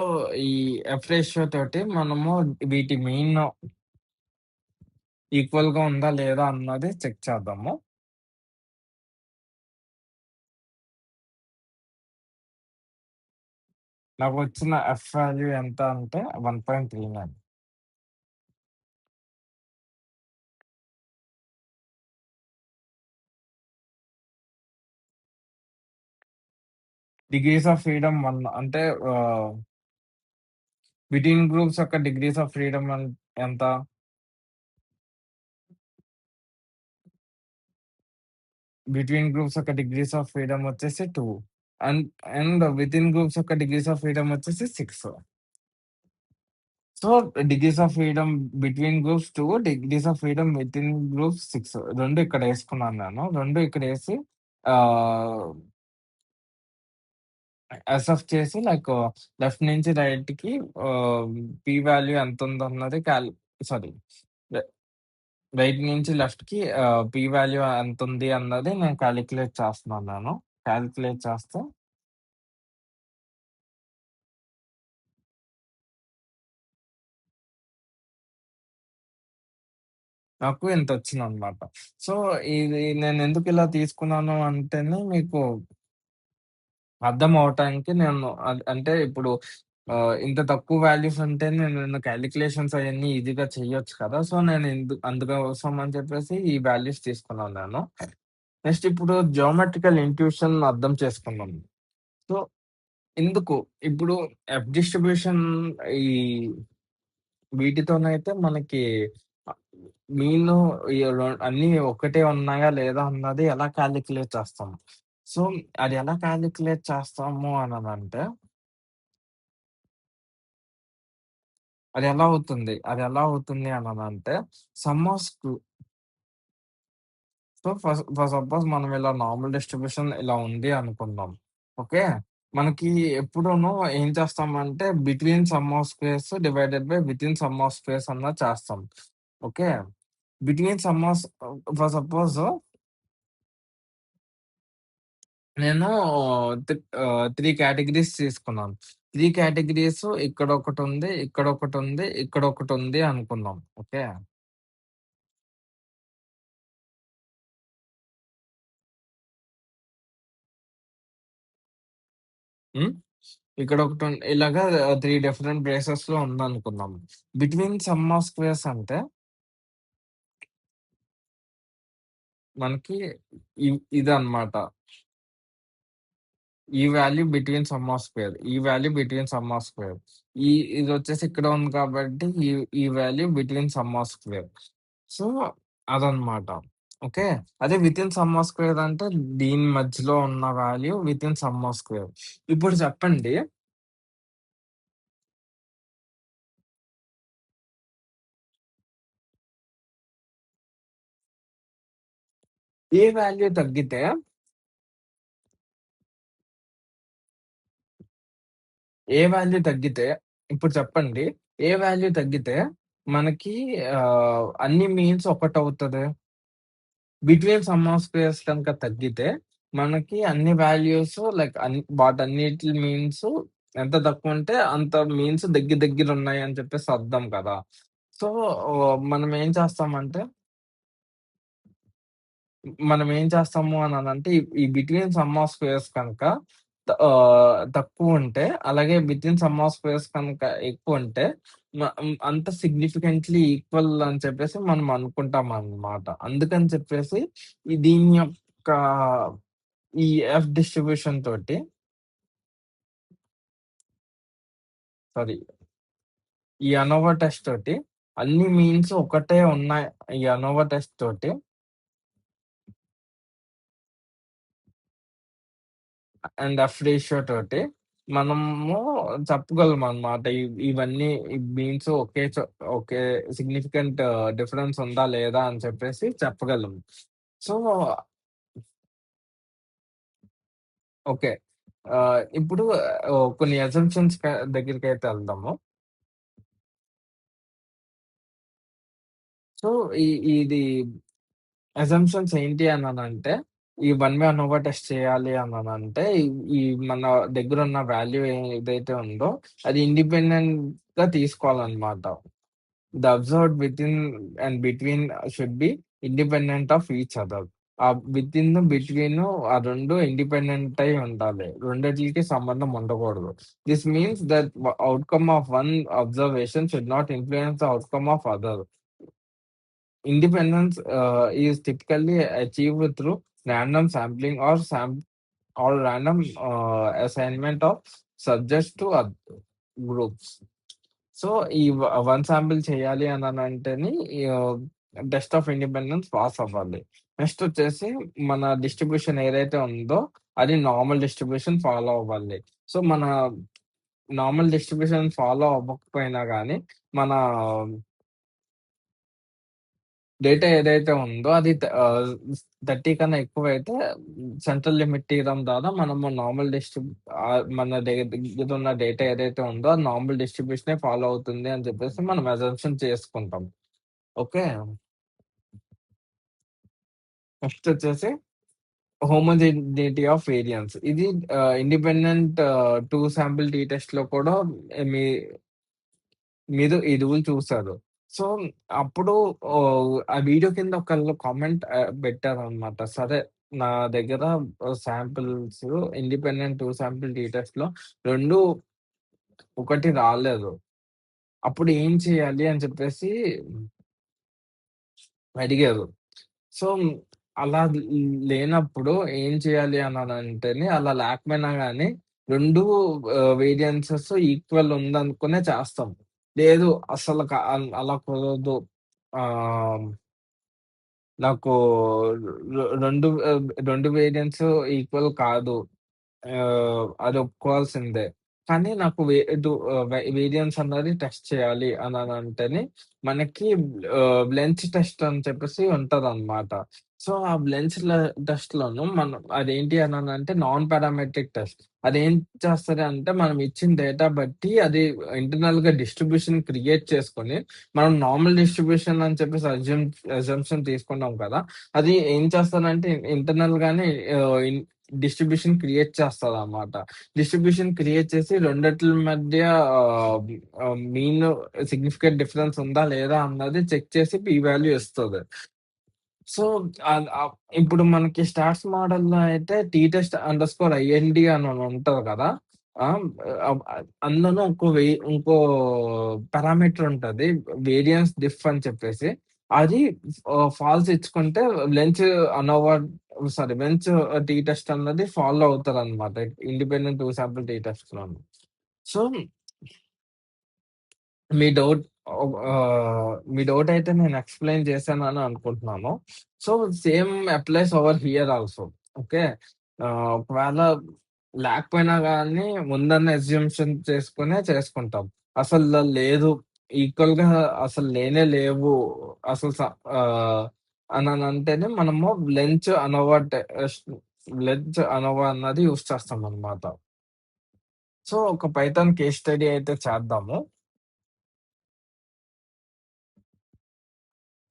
ఈ ఎఫ్ రేషియో తోటి మనము వీటి మీన్ ఈక్వల్‌గా ఉందా లేదా అన్నది చెక్ చేద్దాము. నాకొచ్చిన ఎఫ్ వాల్యూ ఎంత అంటే 1.39. డిగ్రీస్ ఆఫ్ ఫ్రీడమ్ 1 అంటే బిట్వీన్ గ్రూప్స్ యొక్క డిగ్రీస్ ఆఫ్ ఫ్రీడమ్ ఎంత? బిట్వీన్ గ్రూప్స్ యొక్క డిగ్రీస్ ఆఫ్ ఫ్రీడమ్ వచ్చేసి 2. అండ్ అండ్ వితిన్ గ్రూప్స్ యొక్క డిగ్రీస్ ఆఫ్ ఫ్రీడమ్ వచ్చేసి 6. So, degrees of freedom between groups 2, degrees of freedom within groups 6. 2 ఇక్కడేసుకున్నాను నేను. 2 ఇక్కడేసి ఆహ్, SF చేసి లెఫ్ట్ నుంచి రైట్‌కి ఆహ్, పి వాల్యూ ఎంతుందన్నది సారీ ర రైట్ నుంచి లెఫ్ట్‌కి పి వాల్యూ ఎంతుంది అన్నది నేను కాలిక్యులేట్ చేస్తున్నాను నేను. కాలిక్యులేట్ చేస్తే నాకు ఇంతొచ్చిందనమాట. సో, ఇది నేనెందుకిలా తీసుకున్నాను అంటేనే మీకు అర్థం అవ్వటానికి నేను అంటే ఇప్పుడు ఇంత తక్కువ వాల్యూస్ అంటే నేను కాలిక్యులేషన్స్ అయన్నీ ఈజీగా చేయొచ్చు కదా! సో, నేను అందుకోసం అని చెప్పేసి ఈ వాల్యూస్ తీసుకున్నాను నేను. నెక్స్ట్ ఇప్పుడు జియోమెట్రికల్ ఇంట్యూషన్ అర్థం చేసుకుందాం. సో, ఎందుకు ఇప్పుడు ఎఫ్ డిస్ట్రిబ్యూషన్ ఈ వీటితోనైతే మనకి ఆహ్, మీను ఈ అన్నీ ఒకటే ఉన్నాయా లేదా అన్నది ఎలా కాలిక్యులేట్ చేస్తాం. సో, అది ఎలా కాలిక్యులేట్ చేస్తాము అననంటే అది ఎలా అవుతుంది అననంటే sum of skew so, for suppose మనం ఇలా నార్మల్ డిస్ట్రిబ్యూషన్ ఇలా ఉంది అనుకుందాం. ఓకే. మనకి ఎప్పుడూను ఏం చేస్తామంటే between sum of squares divided by within sum of squares అన్నది చేస్తాం. Okay. Between sum of for suppose నేను 3 కేటగరీస్ తీసుకున్నాను. 3 కేటగరీస్ ఇక్కడొకటుంది, ఇక్కడొకటుంది, ఇక్కడొకటుంది అనుకుందాం. ఓకే. హ్మ్. ఇలాగా 3 డిఫరెంట్ ప్లేసెస్‌లో ఉందనుకుందాం. బిట్వీన్ సమ్ ఆఫ్ స్క్వేర్స్ అంటే మనకి ఇదన్నమాట. ఈ value between sum of square. ఈ value between sum of square. ఈ ఇదొచ్చేసి ఇక్కడ ఉంది కాబట్టి ఈ value between sum of square. So, అదన్నమాట. ఓకే. అదే వితిన్ సమ్ ఆఫ్ స్క్వేర్ అంటే దీని మధ్యలో ఉన్న value within sum of square. ఇప్పుడు చెప్పండి ఏ వాల్యూ తగ్గితే ఏ వాల్యూ తగ్గితే ఇప్పుడు చెప్పండి. ఏ వాల్యూ తగ్గితే మనకి అన్ని మీన్స్ ఒకటవుతది? బిట్వీన్ సమ్ ఆఫ్ స్క్వేర్స్ కనుక తగ్గితే మనకి అన్ని వాల్యూస్ వాటన్నిటి మీన్స్ ఎంత తక్కువుంటే అంత మీన్స్ దగ్గర దగ్గరున్నాయని చెప్పేసి అర్థం కదా! సో, మనం ఏం చేస్తామంటే మనం ఏం చేస్తాము అననంటే ఈ బిట్వీన్ సమ్ ఆఫ్ స్క్వేర్స్ కనుక తక్కువుంటే, అలాగే వితిన్ సమ్ ఆఫ్ స్క్వేర్స్ కనుక ఎక్కువుంటే అంత సిగ్నిఫికెంట్‌లీ ఈక్వల్ అని చెప్పేసి మనం అనుకుంటామనమాట. అందుకని చెప్పేసి దీని యొక్క ఈ ఎఫ్ డిస్ట్రిబ్యూషన్ తోటి సారీ ఈ అనోవా టెస్ట్ తోటి అన్ని మీన్స్ ఒకటే ఉన్నాయి. ఈ అనోవా టెస్ట్ తోటి అండ్ ఎఫ్ రేషియో తోటి మనము చెప్పగలమనమాట. ఇవన్నీ ఈ బీన్స్ ఒకే సిగ్నిఫికెంట్ డిఫరెన్స్ ఉందా? లేదా? అని చెప్పేసి చెప్పగలం. So, okay. ఇప్పుడు కొన్ని అసంప్షన్స్ దగ్గరికైతే ఎళ్దాము. సో, ఈ ఇది అసంప్షన్స్ ఏంటి అననంటే, ఈ వన్ వే అనోవా టెస్ట్ చేయాలి అననంటే, ఈ మన దగ్గరున్న వాల్యూ ఏదైతే ఉందో, అది ఇండిపెండెంట్‌గా తీసుకోవాలనమాట. The observed within and between should be independent of each other. Within, between ఆ 2 ఇండిపెండెంట్ అయి ఉండాలి. రెండిట్లికి సంబంధం ఉండకూడదు. This means that outcome of one observation should not influence the outcome of other. Independence is typically achieved through random sampling or random assignment of subjects to groups. So, ఈ one sample చేయాలి అననంటేని test of independence pass అవ్వాలి. Next వచ్చేసి మన distribution ఏదైతే ఉందో అది normal distribution follow అవ్వాలి. So, మన నార్మల్ డిస్ట్రిబ్యూషన్ ఫాలో అవ్వకపోయినా గాని మన డేటా ఏదైతే ఉందో అది 30 కన్నా ఎక్కువైతే సెంట్రల్ లిమిట్ థీరమ్ ద్వారా మనము నార్మల్ మన దగ్గరున్న డేటా ఏదైతే ఉందో అది నార్మల్ డిస్ట్రిబ్యూషనే ఫాలో అవుతుంది అని చెప్పేసి మనం అజంప్షన్ చేసుకుంటాం. ఓకే. నెక్స్ట్ వచ్చేసి హోమోజీనిటీ ఆఫ్ వేరియన్స్. ఇది ఇండిపెండెంట్ 2 శాంపిల్ టీ టెస్ట్‌లో కూడా మీ మీరు ఈ రూల్ చూసారు. సో, అప్పుడు ఆ వీడియో కింద ఒకళ్ళు కామెంట్ పెట్టారనమాట. సరే, నా దగ్గర శాంపిల్స్ ఇండిపెండెంట్ 2 శాంపిల్ టీ టెస్ట్‌లో 2 ఒకటి రాలేదు. అప్పుడు ఏం చేయాలి అని చెప్పేసి అడిగారు. సో, అలా లేనప్పుడు ఏం చేయాలి అననంటేనే అలా లేకపోయినా గాని 2 వేరియన్సెస్ ఈక్వల్ ఉందనుకునే చేస్తాం. లేదు అసలు అలా కుదరదు. ఆహ్, నాకు 2 వేరియంట్స్ ఈక్వల్ కాదు. అది ఒప్పుకోవాల్సిందే. కానీ నాకు వేరియన్స్ అన్నది టెస్ట్ చేయాలి అననంటేనే మనకి బ్లెంచ్ టెస్ట్ అని చెప్పేసి ఉంటదనమాట. సో, ఆ టెస్ట్‌లోను మనం అదేంటి అననంటే నాన్ పారామెట్రిక్ టెస్ట్. అదేం చేస్తది అంటే మనం ఇచ్చిన డేటా బట్టి అది ఇంటర్నల్‌గా డిస్ట్రిబ్యూషన్ క్రియేట్ చేసుకొని, మనం నార్మల్ డిస్ట్రిబ్యూషన్ అని చెప్పేసి అజంప్షన్ తీసుకున్నాం కదా! అది ఏం చేస్తదంటే ఇంటర్నల్‌గానే డిస్ట్రిబ్యూషన్ క్రియేట్ చేస్తదనమాట. డిస్ట్రిబ్యూషన్ క్రియేట్ చేసి రెండిట్ల మధ్య మీన్ సిగ్నిఫికెంట్ డిఫరెన్స్ ఉందా లేదా అన్నది చెక్ చేసి పి వాల్యూ ఇస్తది. సో, ఇప్పుడు మనకి స్టాట్స్ మోడల్‌లో అయితే టీ టెస్ట్ అండర్‌స్కోర్ ఐఎన్‌డి అని ఉంటది కదా! ఆ! అందులోను ఇంకో పారామీటర్ ఉంటది. వేరియన్స్ డిఫ్ అని చెప్పేసి. అది ఫాల్స్ ఇచ్చుకుంటే Welch ANOVA Welch t test అన్నది ఫాలో అవుతారనమాట. ఇండిపెండెంట్ 2 శాంపుల్ టీ టెస్ట్‌లోను. సో, మీ డౌట్ మీ డౌటయితే నేను ఎక్స్‌ప్లెయిన్ చేశానని అనుకుంటున్నాను. So, same applies over here also. Okay. ఒకవేళ లేకపోయినా గాని ముందన్న అస్యూమ్షన్ చేసుకునే చేసుకుంటాం. లేదు, ఈక్వల్‌గా అసలు లేనే లేవు. అసలు స ఆహ్, అననంటేనే మనము లెంచ్ అనోవా అన్నది యూజ్ చేస్తామనమాట. సో, ఒక పైథాన్ కేస్ స్టడీ అయితే చేద్దాము.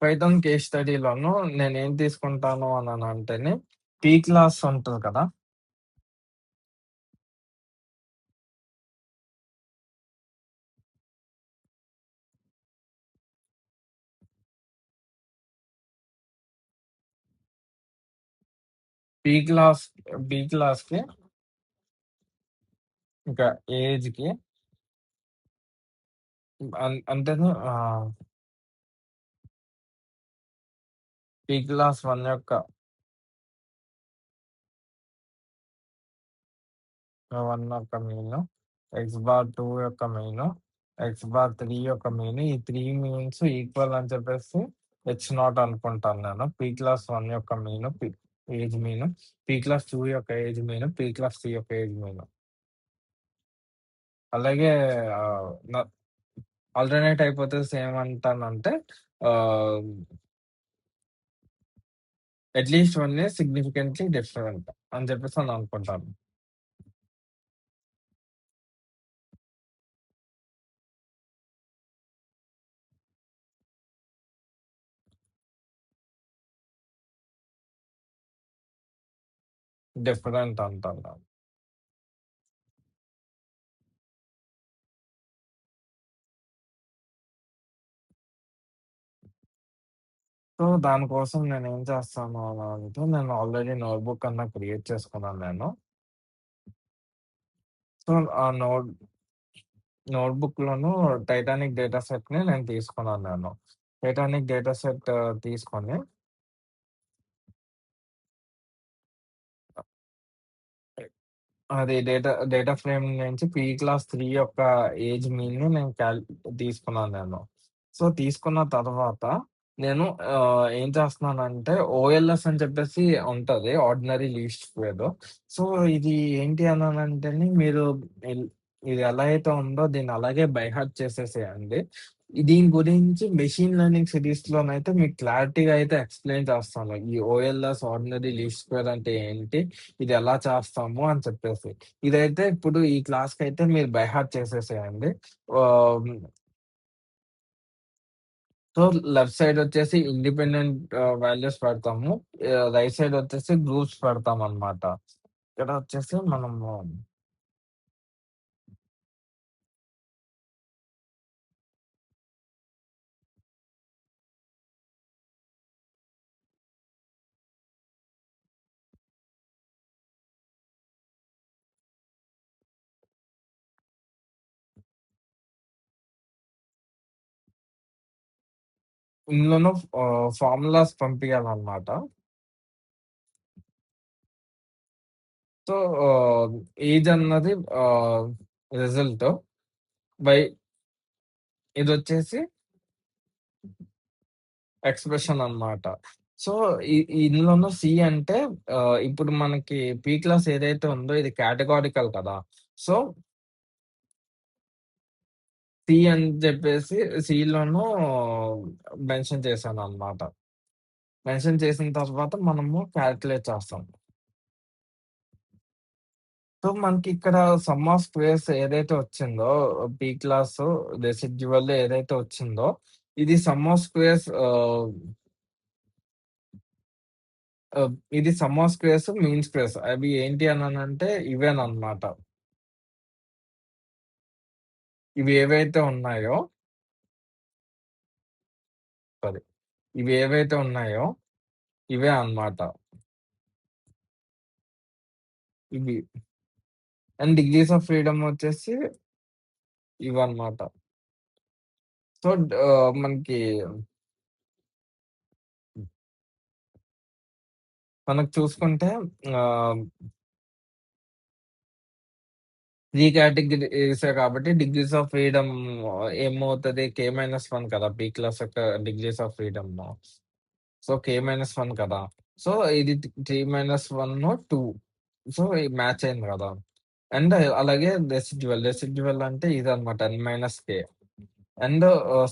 పైథాన్ కేస్ స్టడీలోను నేనేం తీసుకుంటాను అననంటేనే, పీ క్లాస్ ఉంటది కదా! పీ క్లాస్ బీ క్లాస్‌కి ఇంకా ఏజ్‌కి అంటేను పీ క్లాస్ 1 యొక్క 1 యొక్క మీను, ఎక్స్ బార్ 2 యొక్క మీను, ఎక్స్ బార్ 3 యొక్క మీను. ఈ 3 మీన్స్ ఈక్వల్ అని చెప్పేసి హెచ్ నాట్ అనుకుంటాను నేను. పీ క్లాస్ 1 యొక్క మీను, ఏజ్ మీను, పీ క్లాస్ 2 యొక్క ఏజ్ మీను, పీ క్లాస్ 3 యొక్క ఏజ్ మీను. అలాగే ఆహ్, న ఆల్టర్‌నేట్ అయిపోతే ఏమంటానంటే ఆహ్, at least one is significantly different అని చెప్పేసి అని అనుకుంటాను. డిఫరెంట్ అంటారు. సో, దానికోసం నేనేం చేస్తాను అని అంటే, నేను ఆల్రెడీ నోట్‌బుక్ అన్నా క్రియేట్ చేసుకున్నాను నేను. సో, ఆ నోట్‌బుక్‌లోను టైటానిక్ డేటా సెట్‌ని నేను తీసుకున్నాను నేను. టైటానిక్ డేటా సెట్ తీసుకొని అది డేటా ఫ్రేమ్ నుంచి పీ క్లాస్ 3 యొక్క ఏజ్ మీన్‌ని నేను తీసుకున్నాను నేను. సో, తీసుకున్న తర్వాత నేను ఏం చేస్తున్నానంటే ఓఎల్ఎస్ అని చెప్పేసి ఉంటది. Ordinary least square. సో, ఇది ఏంటి అనంటేని మీరు ఇల్ ఇది ఎలా అయితే ఉందో దీన్ని అలాగే బై హార్ట్ చేసేసేయండి. దీని గురించి మెషిన్ లెర్నింగ్ సిరీస్‌లోనైతే మీకు క్లారిటీగా అయితే ఎక్స్‌ప్లెయిన్ చేస్తాను. ఈ ఓఎల్ఎస్ ఆర్డినరీ లీస్ట్ స్క్వేర్ అంటే ఏంటి? ఇది ఎలా చేస్తాము అని చెప్పేసి. ఇదైతే ఇప్పుడు ఈ క్లాస్‌కైతే మీరు బై హార్ట్ చేసేసేయండి. ఆహ్, సో, లెఫ్ట్ సైడ్ వచ్చేసి ఇండిపెండెంట్ వాల్యూస్ పెడతాము. రైట్ సైడ్ వచ్చేసి గ్రూప్స్ పెడతామనమాట. ఇక్కడ వచ్చేసి మనము ఇందులోను ఫార్ములాస్ పంపియాలనమాట. సో, ఏజ్ అన్నది ఆహ్, రిజల్ట్ బై ఇదొచ్చేసి ఎక్స్‌ప్రెషన్ అన్నమాట. సో, ఇందులోను సి అంటే ఇప్పుడు మనకి పీ క్లాస్ ఏదైతే ఉందో ఇది కేటగారికల్ కదా! సో, సి అని చెప్పేసి సిలోను మెన్షన్ చేశానన్నమాట. మెన్షన్ చేసిన తర్వాత మనము కాలిక్యులేట్ చేస్తాం. సో, మనకిక్కడ సమ్ ఆఫ్ స్క్వేర్స్ ఏదైతే వచ్చిందో పీ క్లాస్ రెసిడ్యూవల్ ఏదైతే వచ్చిందో ఇది సమ్ ఆఫ్ స్క్వేర్స్ ఇది sum of squares, mean squares అవి ఏంటి అననంటే ఇవేనన్నమాట. ఇవి ఏవైతే ఉన్నాయో సారీ. ఇవి ఏవైతే ఉన్నాయో ఇవే అన్నమాట. ఇవి. అండ్ డిగ్రీస్ ఆఫ్ ఫ్రీడమ్ వచ్చేసి ఇవన్నమాట. సో, మనకి మనకు చూసుకుంటే ఆహ్, 3 కేటగిరీసే కాబట్టి డిగ్రీస్ ఆఫ్ ఫ్రీడమ్ ఏమవుతది? K-1 కదా! పీ క్లాస్ యొక్క degrees of freedom. So, K-1 కదా! సో, ఇది 3-1, 2 సో, ఇది మ్యాచ్ అయింది గదా! అండ్ అలాగే రెసిడ్యువల్ అంటే ఇదన్నమాట N-K. And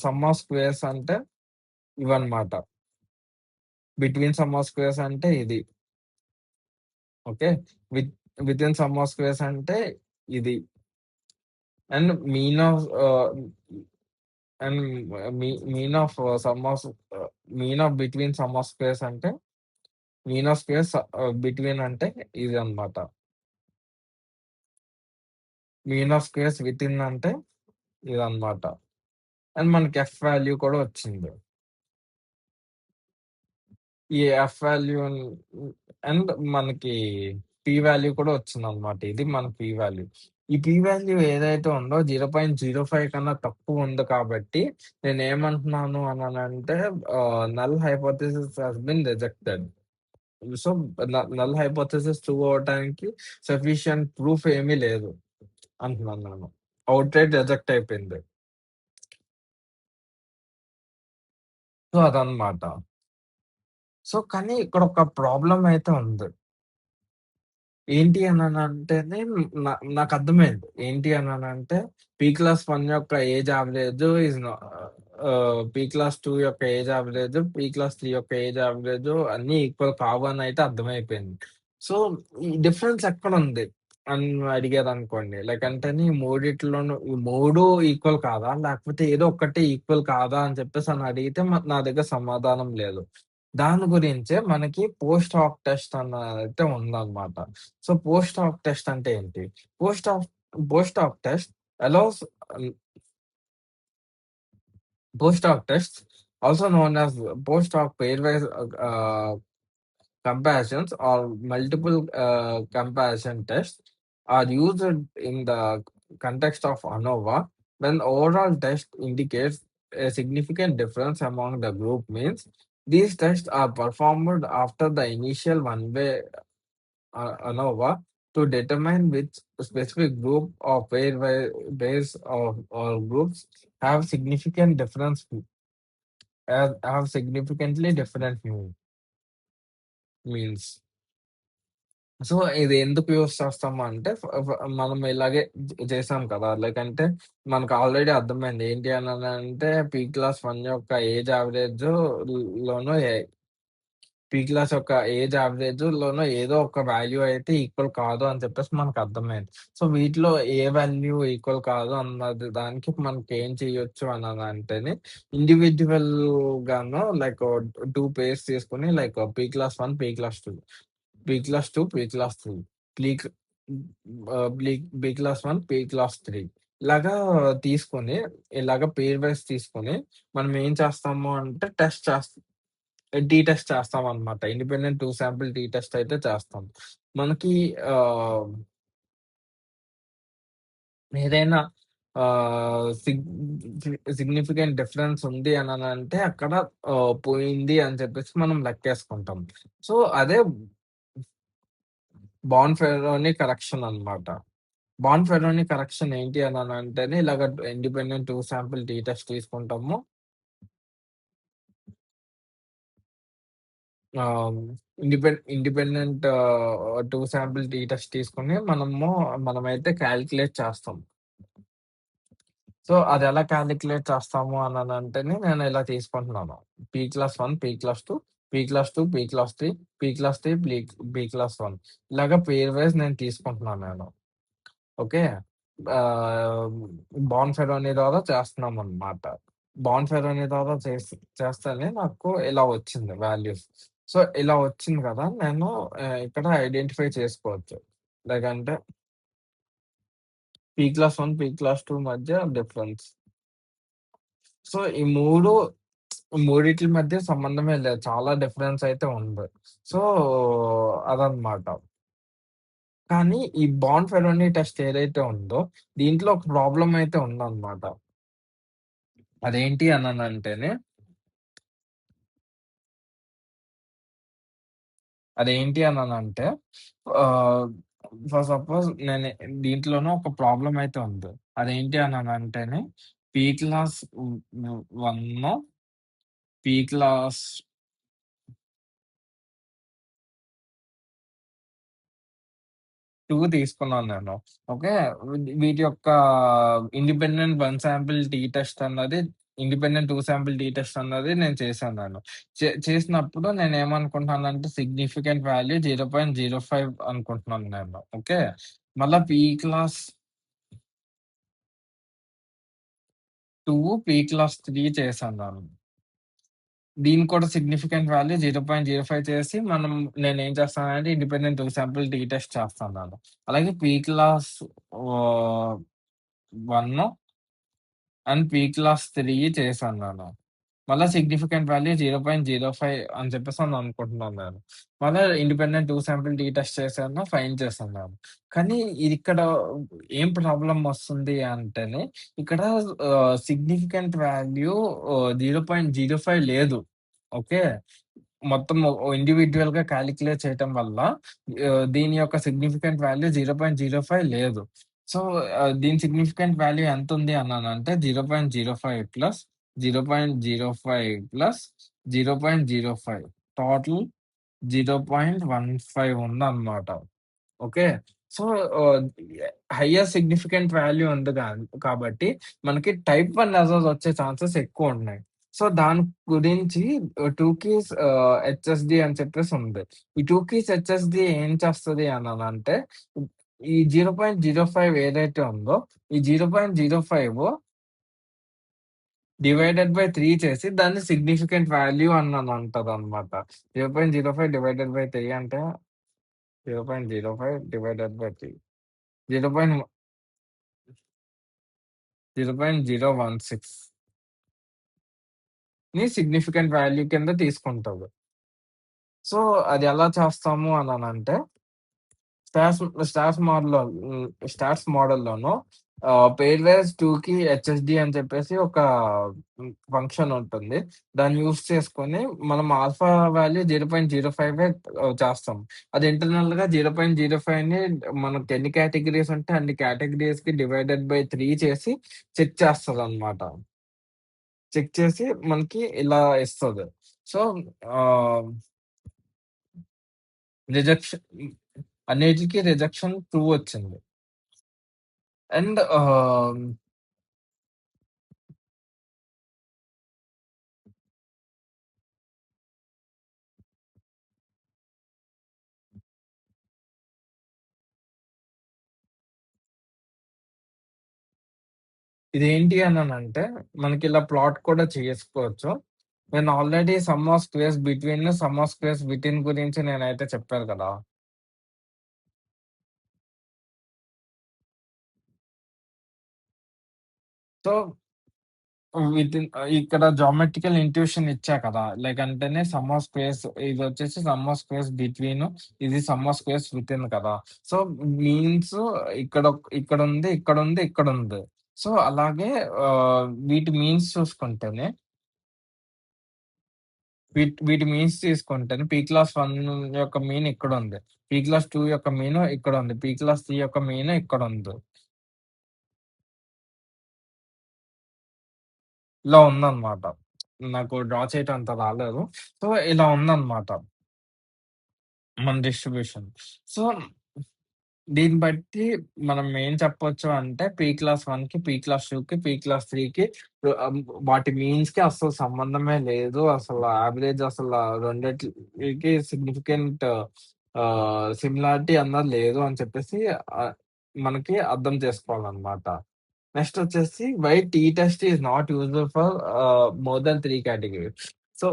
some of squares అంటే ఇవన్నమాట. బిట్వీన్ సమ్ ఆఫ్ స్క్వేర్స్ అంటే ఇది. Okay. With within sum of squares అంటే ఇది. And and mean of sum of mean of between sum of squares అంటే మీన్ ఆఫ్ స్క్వేర్స్ బిట్వీన్ అంటే ఇదన్నమాట. Mean of squares within అంటే ఇదన్నమాట. అండ్ మనకి ఎఫ్ వాల్యూ కూడా వచ్చింది. ఈ ఎఫ్ వాల్యూ అండ్ మనకి పి వాల్యూ కూడా వచ్చిందన్నమాట. ఇది మన పి వాల్యూ. ఈ పి వాల్యూ ఏదైతే ఉందో 0.05 కన్నా తక్కువ ఉంది కాబట్టి నేనేమంటున్నాను అననంటే null hypothesis has been rejected. So, null hypothesis prove అవ్వటానికి సఫిషియంట్ ప్రూఫ్ ఏమీ లేదు అంటున్నాను నేను. ఔట్‌రైట్ రిజెక్ట్ అయిపోయింది. సో, అదన్నమాట. సో, కానీ ఇక్కడ ఒక ప్రాబ్లమ్ అయితే ఉంది. ఏంటి అననంటేనే నాకర్థమైంది. ఏంటి అననంటే పీ క్లాస్ 1 యొక్క ఏజ్ యావరేజ్ పీ క్లాస్ 2 యొక్క ఏజ్ యావరేజ్, పీ క్లాస్ 3 యొక్క ఏజ్ యావరేజ్ అన్నీ ఈక్వల్ కావు అనయితే అర్థమైపోయింది. సో, ఈ డిఫరెన్స్ ఎక్కడుంది అని అడిగారనుకోండి. లైక్ అంటేని ఈ మూడిట్లోనూ ఈ 3 ఈక్వల్ కాదా? లేకపోతే ఏదో ఒక్కటి ఈక్వల్ కాదా? అని చెప్పేసి అడిగితే నా దగ్గర సమాధానం లేదు. దాని గురించే మనకి పోస్ట్ హాక్ టెస్ట్ అన్నదైతే ఉందన్నమాట. సో, పోస్ట్ హాక్ టెస్ట్ అంటే ఏంటి? Post hoc post hoc test allows post hoc tests, also known as post hoc pairwise comparisons or multiple comparison tests, are used in the context of ANOVA when overall test indicates a significant difference among the group means. These tests are performed after the initial one-way ANOVA to determine which specific group or pairs or groups have significant difference have significantly different means. So, ఇది ఎందుకు use చేస్తాము అంటే మనం ఇలాగే చేసాం కదా! Like అంటే మనకు ఆల్రెడీ అర్థమైంది. ఏంటి అననంటే పీ క్లాస్ 1 యొక్క ఏజ్ యావరేజు లోను పీ క్లాస్ యొక్క ఏజ్ యావరేజ్‌లోనో ఏదో ఒక వాల్యూ అయితే ఈక్వల్ కాదు అని చెప్పేసి మనకర్థమైంది. సో, వీటిలో ఏ వాల్యూ ఈక్వల్ కాదు అన్నది దానికి మనకేం చేయొచ్చు అననంటేనే ఇండివిడ్యువల్‌గాను లైక్ 2 పెయిర్స్ తీసుకొని like P class 1, P class 2, P class 2, P class 3, ప్లీక్ బీ క్లాస్ 1, పీ క్లాస్ 3 ఇలాగా తీసుకొని, ఇలాగ పెయిర్ వైస్ తీసుకొని మనం ఏం చేస్తాము అంటే టీ టెస్ట్ చేస్తామనమాట. ఇండిపెండెంట్ 2 శాంపిల్ టీ టెస్ట్ అయితే చేస్తాం. మనకి ఆహ్, ఏదైనా సిగ్నిఫికెంట్ డిఫరెన్స్ ఉంది అననంటే అక్కడ పోయింది అని చెప్పేసి మనం లెక్కేసుకుంటాం. సో, అదే బాన్-ఫెరోని కరెక్షన్ అనమాట. బాన్-ఫెరోని కరెక్షన్ ఏంటి అననంటేనే ఇలాగ ఇండిపెండెంట్ 2 శాంపిల్ టీ టెస్ట్ తీసుకుంటాము. ఆహ్, ఇండిపెండెంట్ 2 శాంపిల్ టీ టెస్ట్ తీసుకొని మనమైతే కాలిక్యులేట్ చేస్తాం. సో, అదెలా కాలిక్యులేట్ చేస్తాము అననంటేనే నేను ఇలా తీసుకుంటున్నాను. P class 1, P class 2, P class 2, P class 3, P class 3, B class 1 ఇలాగ పెయిర్ వైస్ నేను తీసుకుంటున్నాను నేను. ఓకే. ఆహ్, బాన్-ఫెరోని ద్వారా చేస్తున్నామనమాట. బాన్-ఫెరోని ద్వారా చేస్తేనే నాకు ఇలా వచ్చింది వాల్యూస్. సో, ఇలా వచ్చింది కదా! నేను ఇక్కడ ఐడెంటిఫై చేసుకోవచ్చు. లైక్ అంటే పీ క్లాస్ 1, పీ క్లాస్ 2 మధ్య డిఫరెన్స్. సో, ఈ మూడిట్లి మధ్య సంబంధమే లేదు. చాలా డిఫరెన్స్ అయితే ఉంది. సో, అదనమాట. కానీ ఈ బాండ్-ఫెరోని టెస్ట్ ఏదైతే ఉందో, దీంట్లో ఒక ప్రాబ్లమ్ అయితే ఉందనమాట. అదేంటి అననంటేనే అదేంటి అననంటే ఆహ్, ఫర్ సపోజ్ దీంట్లోనూ ఒక ప్రాబ్లమ్ అయితే ఉంది. అదేంటి అననంటేనే పీ క్లాస్ 1, పీ క్లాస్ 2 తీసుకున్నాను నేను. ఓకే. వీటి యొక్క ఇండిపెండెంట్ 1 శాంపిల్ టీ టెస్ట్ అన్నది ఇండిపెండెంట్ 2 శాంపిల్ టీ టెస్ట్ అన్నది నేను చేశాను నేను. చేసినప్పుడు నేనేమనుకుంటున్నానంటే సిగ్నిఫికెంట్ వాల్యూ 0.05 అనుకుంటున్నాను నేను. ఓకే. మళ్ళా పీ క్లాస్ 2, పీ క్లాస్ 3 చేశాను నేను. దీనికి కూడా సిగ్నిఫికెంట్ వాల్యూ 0.05 చేసి నేనేం చేస్తానంటే ఇండిపెండెంట్ 2 శాంపిల్ టీ టెస్ట్ చేస్తున్నాను. అలాగే పీ క్లాస్ ఆహ్, 1 అండ్ పీ క్లాస్ 3 చేశాను నేను. మళ్ళా సిగ్నిఫికెంట్ వాల్యూ 0.05 అని చెప్పేసి అనుకుంటున్నాను నేను. మళ్ళా ఇండిపెండెంట్ 2 శాంపిల్ టీ టెస్ట్ చేశాను, ఫైండ్ చేశాను నేను. కానీ ఇదిక్కడ ఏం ప్రాబ్లమ్ వస్తుంది అంటేనే ఇక్కడ సిగ్నిఫికెంట్ వాల్యూ 0.05 లేదు. ఓకే. మొత్తం ఇండివిడ్యుయల్‌గా కాలిక్యులేట్ చేయటం వల్ల దీని యొక్క సిగ్నిఫికెంట్ వాల్యూ 0.05 లేదు. సో, దీని సిగ్నిఫికెంట్ వాల్యూ ఎంతుంది అన్నానంటే 0.05 ప్లస్ 0.05 ప్లస్ 0.05 టోటల్ 0.15 ఉందన్నమాట. ఓకే. సో, ఆహ్, హైయర్ సిగ్నిఫికెంట్ వాల్యూ ఉంది కాబట్టి మనకి టైప్ 1 ఎర్రర్స్ వచ్చే ఛాన్సెస్ ఎక్కువున్నాయి. సో, దాని గురించి 2 కీస్ హెచ్ఎస్‌డి అని చెప్పేసి ఉంది. ఈ 2 కీస్ హెచ్ఎస్‌డి ఏం చేస్తది అననంటే ఈ 0.05 ఏదైతే ఉందో ఈ 0.05 డివైడెడ్ బై 3 చేసి దాన్ని సిగ్నిఫికెంట్ వాల్యూ అంటదనమాట. 0.05 డివైడెడ్ బై 3 అంటే 0.05 డివైడెడ్ బై 3. 0.016ని సిగ్నిఫికెంట్ వాల్యూ కింద తీసుకుంటది. సో, అది ఎలా చేస్తాము అననంటే స్టాట్స్ స్టాట్స్ మోడల్‌లో స్టాట్స్ మోడల్‌లోనూ పెయిర్ వైస్ 2కి హెచ్ఎస్‌డి అని చెప్పేసి ఒక ఫంక్షన్ ఉంటుంది. దాన్ని యూజ్ చేసుకొని మనం ఆల్ఫా వాల్యూ 0.05 చేస్తాం. అది ఇంటర్నల్‌గా 0.05ని మనకు ఎన్ని కేటగరీస్ ఉంటే అన్ని కేటగరీస్‌కి డివైడెడ్ బై 3 చేసి చెక్ చేస్తదనమాట. చెక్ చేసి మనకి ఇలా ఇస్తది. సో, ఆహ్, రిజెక్షన్ అన్నిట్లికి రిజెక్షన్ 2 వచ్చింది. అండ్ ఇదేంటి అననంటే, మనకిలా ప్లాట్ కూడా చేసుకోవచ్చు. నేను already some of squares between, sum of squares within గురించి నేనైతే చెప్పాను కదా! సో, ఇక్కడ జామెట్రికల్ ఇంట్యూషన్ ఇచ్చా కదా! లైక్ అంటేనే సమ్ ఆఫ్ స్క్వేర్స్ ఇదొచ్చేసి సమ్ ఆఫ్ స్క్వేర్స్ బిట్వీన్, ఇది సమ్ ఆఫ్ స్క్వేర్స్ వితిన్ కదా! సో, మీన్స్ ఇక్కడ ఇక్కడుంది, ఇక్కడుంది, ఇక్కడుంది. సో, అలాగే వీటి మీన్స్ చూసుకుంటేనే వీటి మీన్స్ తీసుకుంటేనే పీ క్లాస్ 1 యొక్క మీన్ ఇక్కడుంది. పీ క్లాస్ 2 యొక్క మీన్ ఇక్కడుంది. పీ క్లాస్ 3 యొక్క మీన్ ఇక్కడుంది. ఇలా ఉందన్నమాట. నాకు డ్రా చేయటం అంత రాలేదు. సో, ఇలా ఉందన్నమాట మన డిస్ట్రిబ్యూషన్. సో, దీన్ని బట్టి మనం ఏం చెప్పొచ్చు అంటే పీ క్లాస్ 1కి, పీ క్లాస్ 2కి, పీ క్లాస్ 3కి వాటి మీన్స్‌కి అస్సలు సంబంధమే లేదు. అసల యావరేజ్ రెండిట్లికి సిగ్నిఫికెంట్ సిమిలారిటీ అన్నది లేదు అని చెప్పేసి ఆహ్, మనకి అర్థం చేసుకోవాలన్నమాట. నెక్స్ట్ వచ్చేసి why t test is not useful for more than 3 categories. So,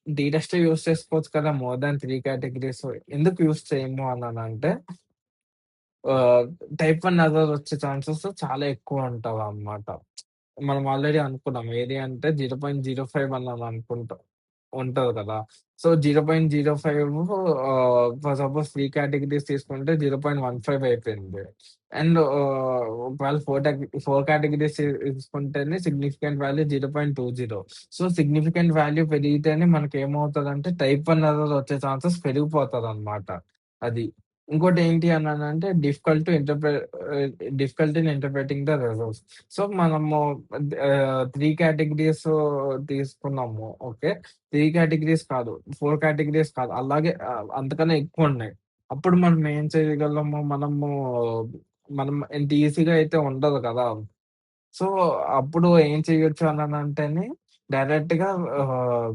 t టెస్టే యూజ్ చేసుకోవచ్చు కదా! మోర్ థాన్ 3 కేటగరీస్ ఎందుకు యూజ్ చేయము అన్నానంటే ఆహ్, టైప్ 1 ఎర్రర్ వచ్చే ఛాన్సెస్ చాలా ఎక్కువుంటదనమాట. మనం ఆల్రెడీ అనుకున్నాం. ఏది అంటే 0.05 అని అనుకుంటాం. ఉంటది కదా! సో, 0.05 ఫర్ సపోజ్ 3 కేటగరీస్ తీసుకుంటే 0.15 అయిపోయింది. అండ్ ఒకవేళ 4 కేటగరీస్ తీసుకుంటేనే significant value 0.20. So, significant value పెరిగితేనే మనకేమవుతదంటే టైప్ 1 ఎర్రర్ వచ్చే ఛాన్సెస్ పెరిగిపోతదనమాట. అది. ఇంకోటేంటి అన్నానంటే difficulty in interpreting the results. So, మనము 3 కేటగరీస్ తీసుకున్నాము. ఓకే. 3 కేటగరీస్ కాదు. 4 కేటగరీస్ కాదు. అలాగే అంతకన్నా ఎక్కువున్నాయి. అప్పుడు మనం ఏం చేయగలము? మనం ఇంత ఈజీగా అయితే ఉండదు కదా! సో, అప్పుడు ఏం చేయొచ్చు అననంటేనే డైరెక్ట్‌గా ఆహ్,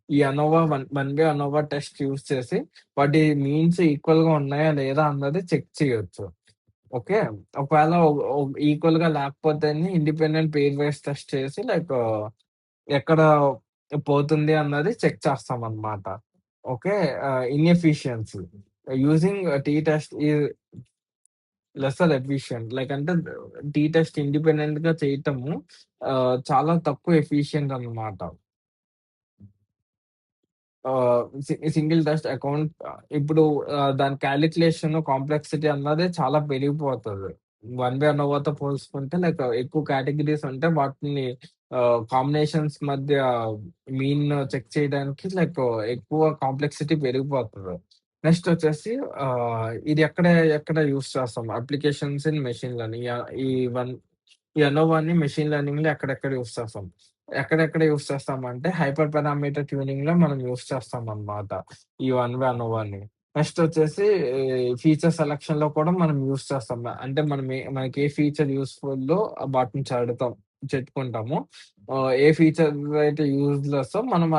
ఈ అనోవా one way ANOVA test use చేసి వాటి మీన్స్ ఈక్వల్‌గా ఉన్నాయా లేదా అన్నది చెక్ చేయొచ్చు. ఓకే. ఒకవేళ ఒ ఒ ఈక్వల్‌గా లేకపోతేనే ఇండిపెండెంట్ పెయిర్ వైస్ టెస్ట్ చేసి ఎక్కడ పోతుంది అన్నది చెక్ చేస్తామనమాట. Okay. Inefficiency using t test lesser efficient. Like అంటే టీ టెస్ట్ ఇండిపెండెంట్‌గా చేయటము చాలా తక్కువ ఎఫిషియంట్ అనమాట. సింగిల్ టెస్ట్ అకౌంట్ ఇప్పుడు దాని కాలిక్యులేషన్ కాంప్లెక్సిటీ అన్నది చాలా పెరిగిపోతది. వన్ వే అనోవాతో పోల్చుకుంటే ఎక్కువ కేటగరీస్ ఉంటే వాటిని కాంబినేషన్స్ మధ్య మీన్ చెక్ చేయడానికి ఎక్కువ కాంప్లెక్సిటీ పెరిగిపోతది. నెక్స్ట్ వచ్చేసి ఇది ఎక్కడ యూజ్ చేస్తాం అప్లికేషన్స్ ఇన్ మెషిన్ లెర్నింగ్. ఈ వన్ ఈ అనోవాని మెషిన్ లెర్నింగ్‌లో ఎక్కడెక్కడ యూజ్ చేస్తాం. ఎక్కడెక్కడ యూజ్ చేస్తామంటే హైపర్ పారామీటర్ ట్యూనింగ్‌లో మనం యూజ్ చేస్తామనమాట. ఈ వన్ వే అనోవాని. నెక్స్ట్ వచ్చేసి ఫీచర్ సెలక్షన్‌లో కూడా మనం యూజ్ చేస్తాం. అంటే మనకి ఏ ఫీచర్ యూజ్‌ఫుల్లో వాటిని చెప్పుకుంటాము. ఏ ఫీచర్ అయితే యూజ్‌లెస్సో మనం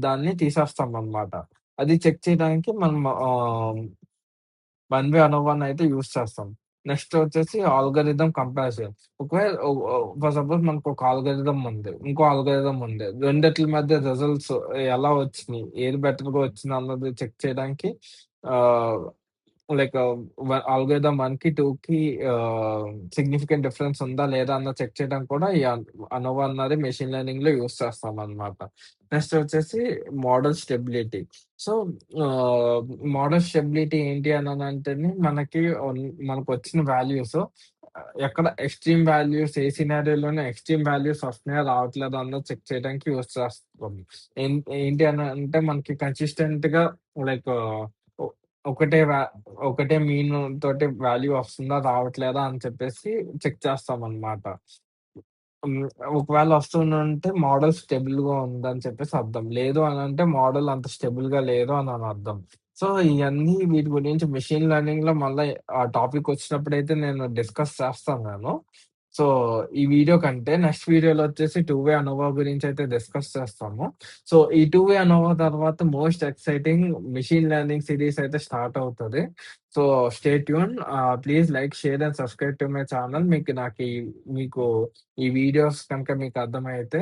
దాన్ని తీసేస్తామనమాట. అది చెక్ చేయడానికి మనం వన్ వే అనోవానయితే యూజ్ చేస్తాం. నెక్స్ట్ వచ్చేసి ఆల్గోరిథం కంపారిజన్. ఒకవేళ ఒ ఒ ఫర్ సపోజ్ మనకొక ఆల్గోరిథం ఉంది. ఇంకో ఆల్గోరిథం ఉంది. రెండిట్ల మధ్య రిజల్ట్స్ ఎలా వచ్చినియి? ఏది బెటర్‌గా వచ్చిందన్నది చెక్ చేయడానికి ఆహ్, లైక్ ఆల్గోరిథం 1కి, 2కి సిగ్నిఫికెంట్ డిఫరెన్స్ ఉందా? లేదా? అన్నది చెక్ చేయడానికి కూడా ఈ అనోవా అన్నది మెషిన్ లెర్నింగ్‌లో యూజ్ చేస్తామనమాట. నెక్స్ట్ వచ్చేసి మోడల్ స్టెబిలిటీ. సో, ఆహ్, మోడల్ స్టెబిలిటీ ఏంటి అననంటేనే మనకొచ్చిన వాల్యూస్ ఎక్కడ ఎక్స్‌ట్రీమ్ వాల్యూస్ ఏ సినారియోలోనే ఎక్స్‌ట్రీమ్ వాల్యూస్ వస్తున్నాయా? రావట్లేదా? అన్నది చెక్ చేయడానికి యూజ్ చేస్తాం. ఏంటి అనంటే మనకి కన్సిస్టెంట్‌గా లైక్ ఒ ఒకటే వా ఒకటే మీన్ తోటి వాల్యూ వస్తుందా? రావట్లేదా? అని చెప్పేసి చెక్ చేస్తామనమాట. హ్మ్. ఒకవేళ వస్తుందంటే మోడల్ స్టేబుల్‌గా ఉందని చెప్పేసి అర్థం. లేదు అనంటే మోడల్ అంత స్టేబుల్‌గా లేదు అని అర్థం. సో, ఇయన్నీ వీటి గురించి మెషిన్ లెర్నింగ్‌లో మళ్ళా ఆ టాపిక్ వచ్చినప్పుడైతే నేను డిస్కస్ చేస్తాను నేను. సో, ఈ వీడియో కంటే నెక్స్ట్ వీడియోలో వచ్చేసి టూ వే అనోవా గురించయితే డిస్కస్ చేస్తాము. సో, ఈ టూ వే అనోవా తర్వాత most exciting machine learning series అయితే స్టార్ట్ అవుతది. So, stay tune. Please like, share and subscribe to my channel. మీకు ఈ వీడియోస్ కనుక మీకు అర్థమైతే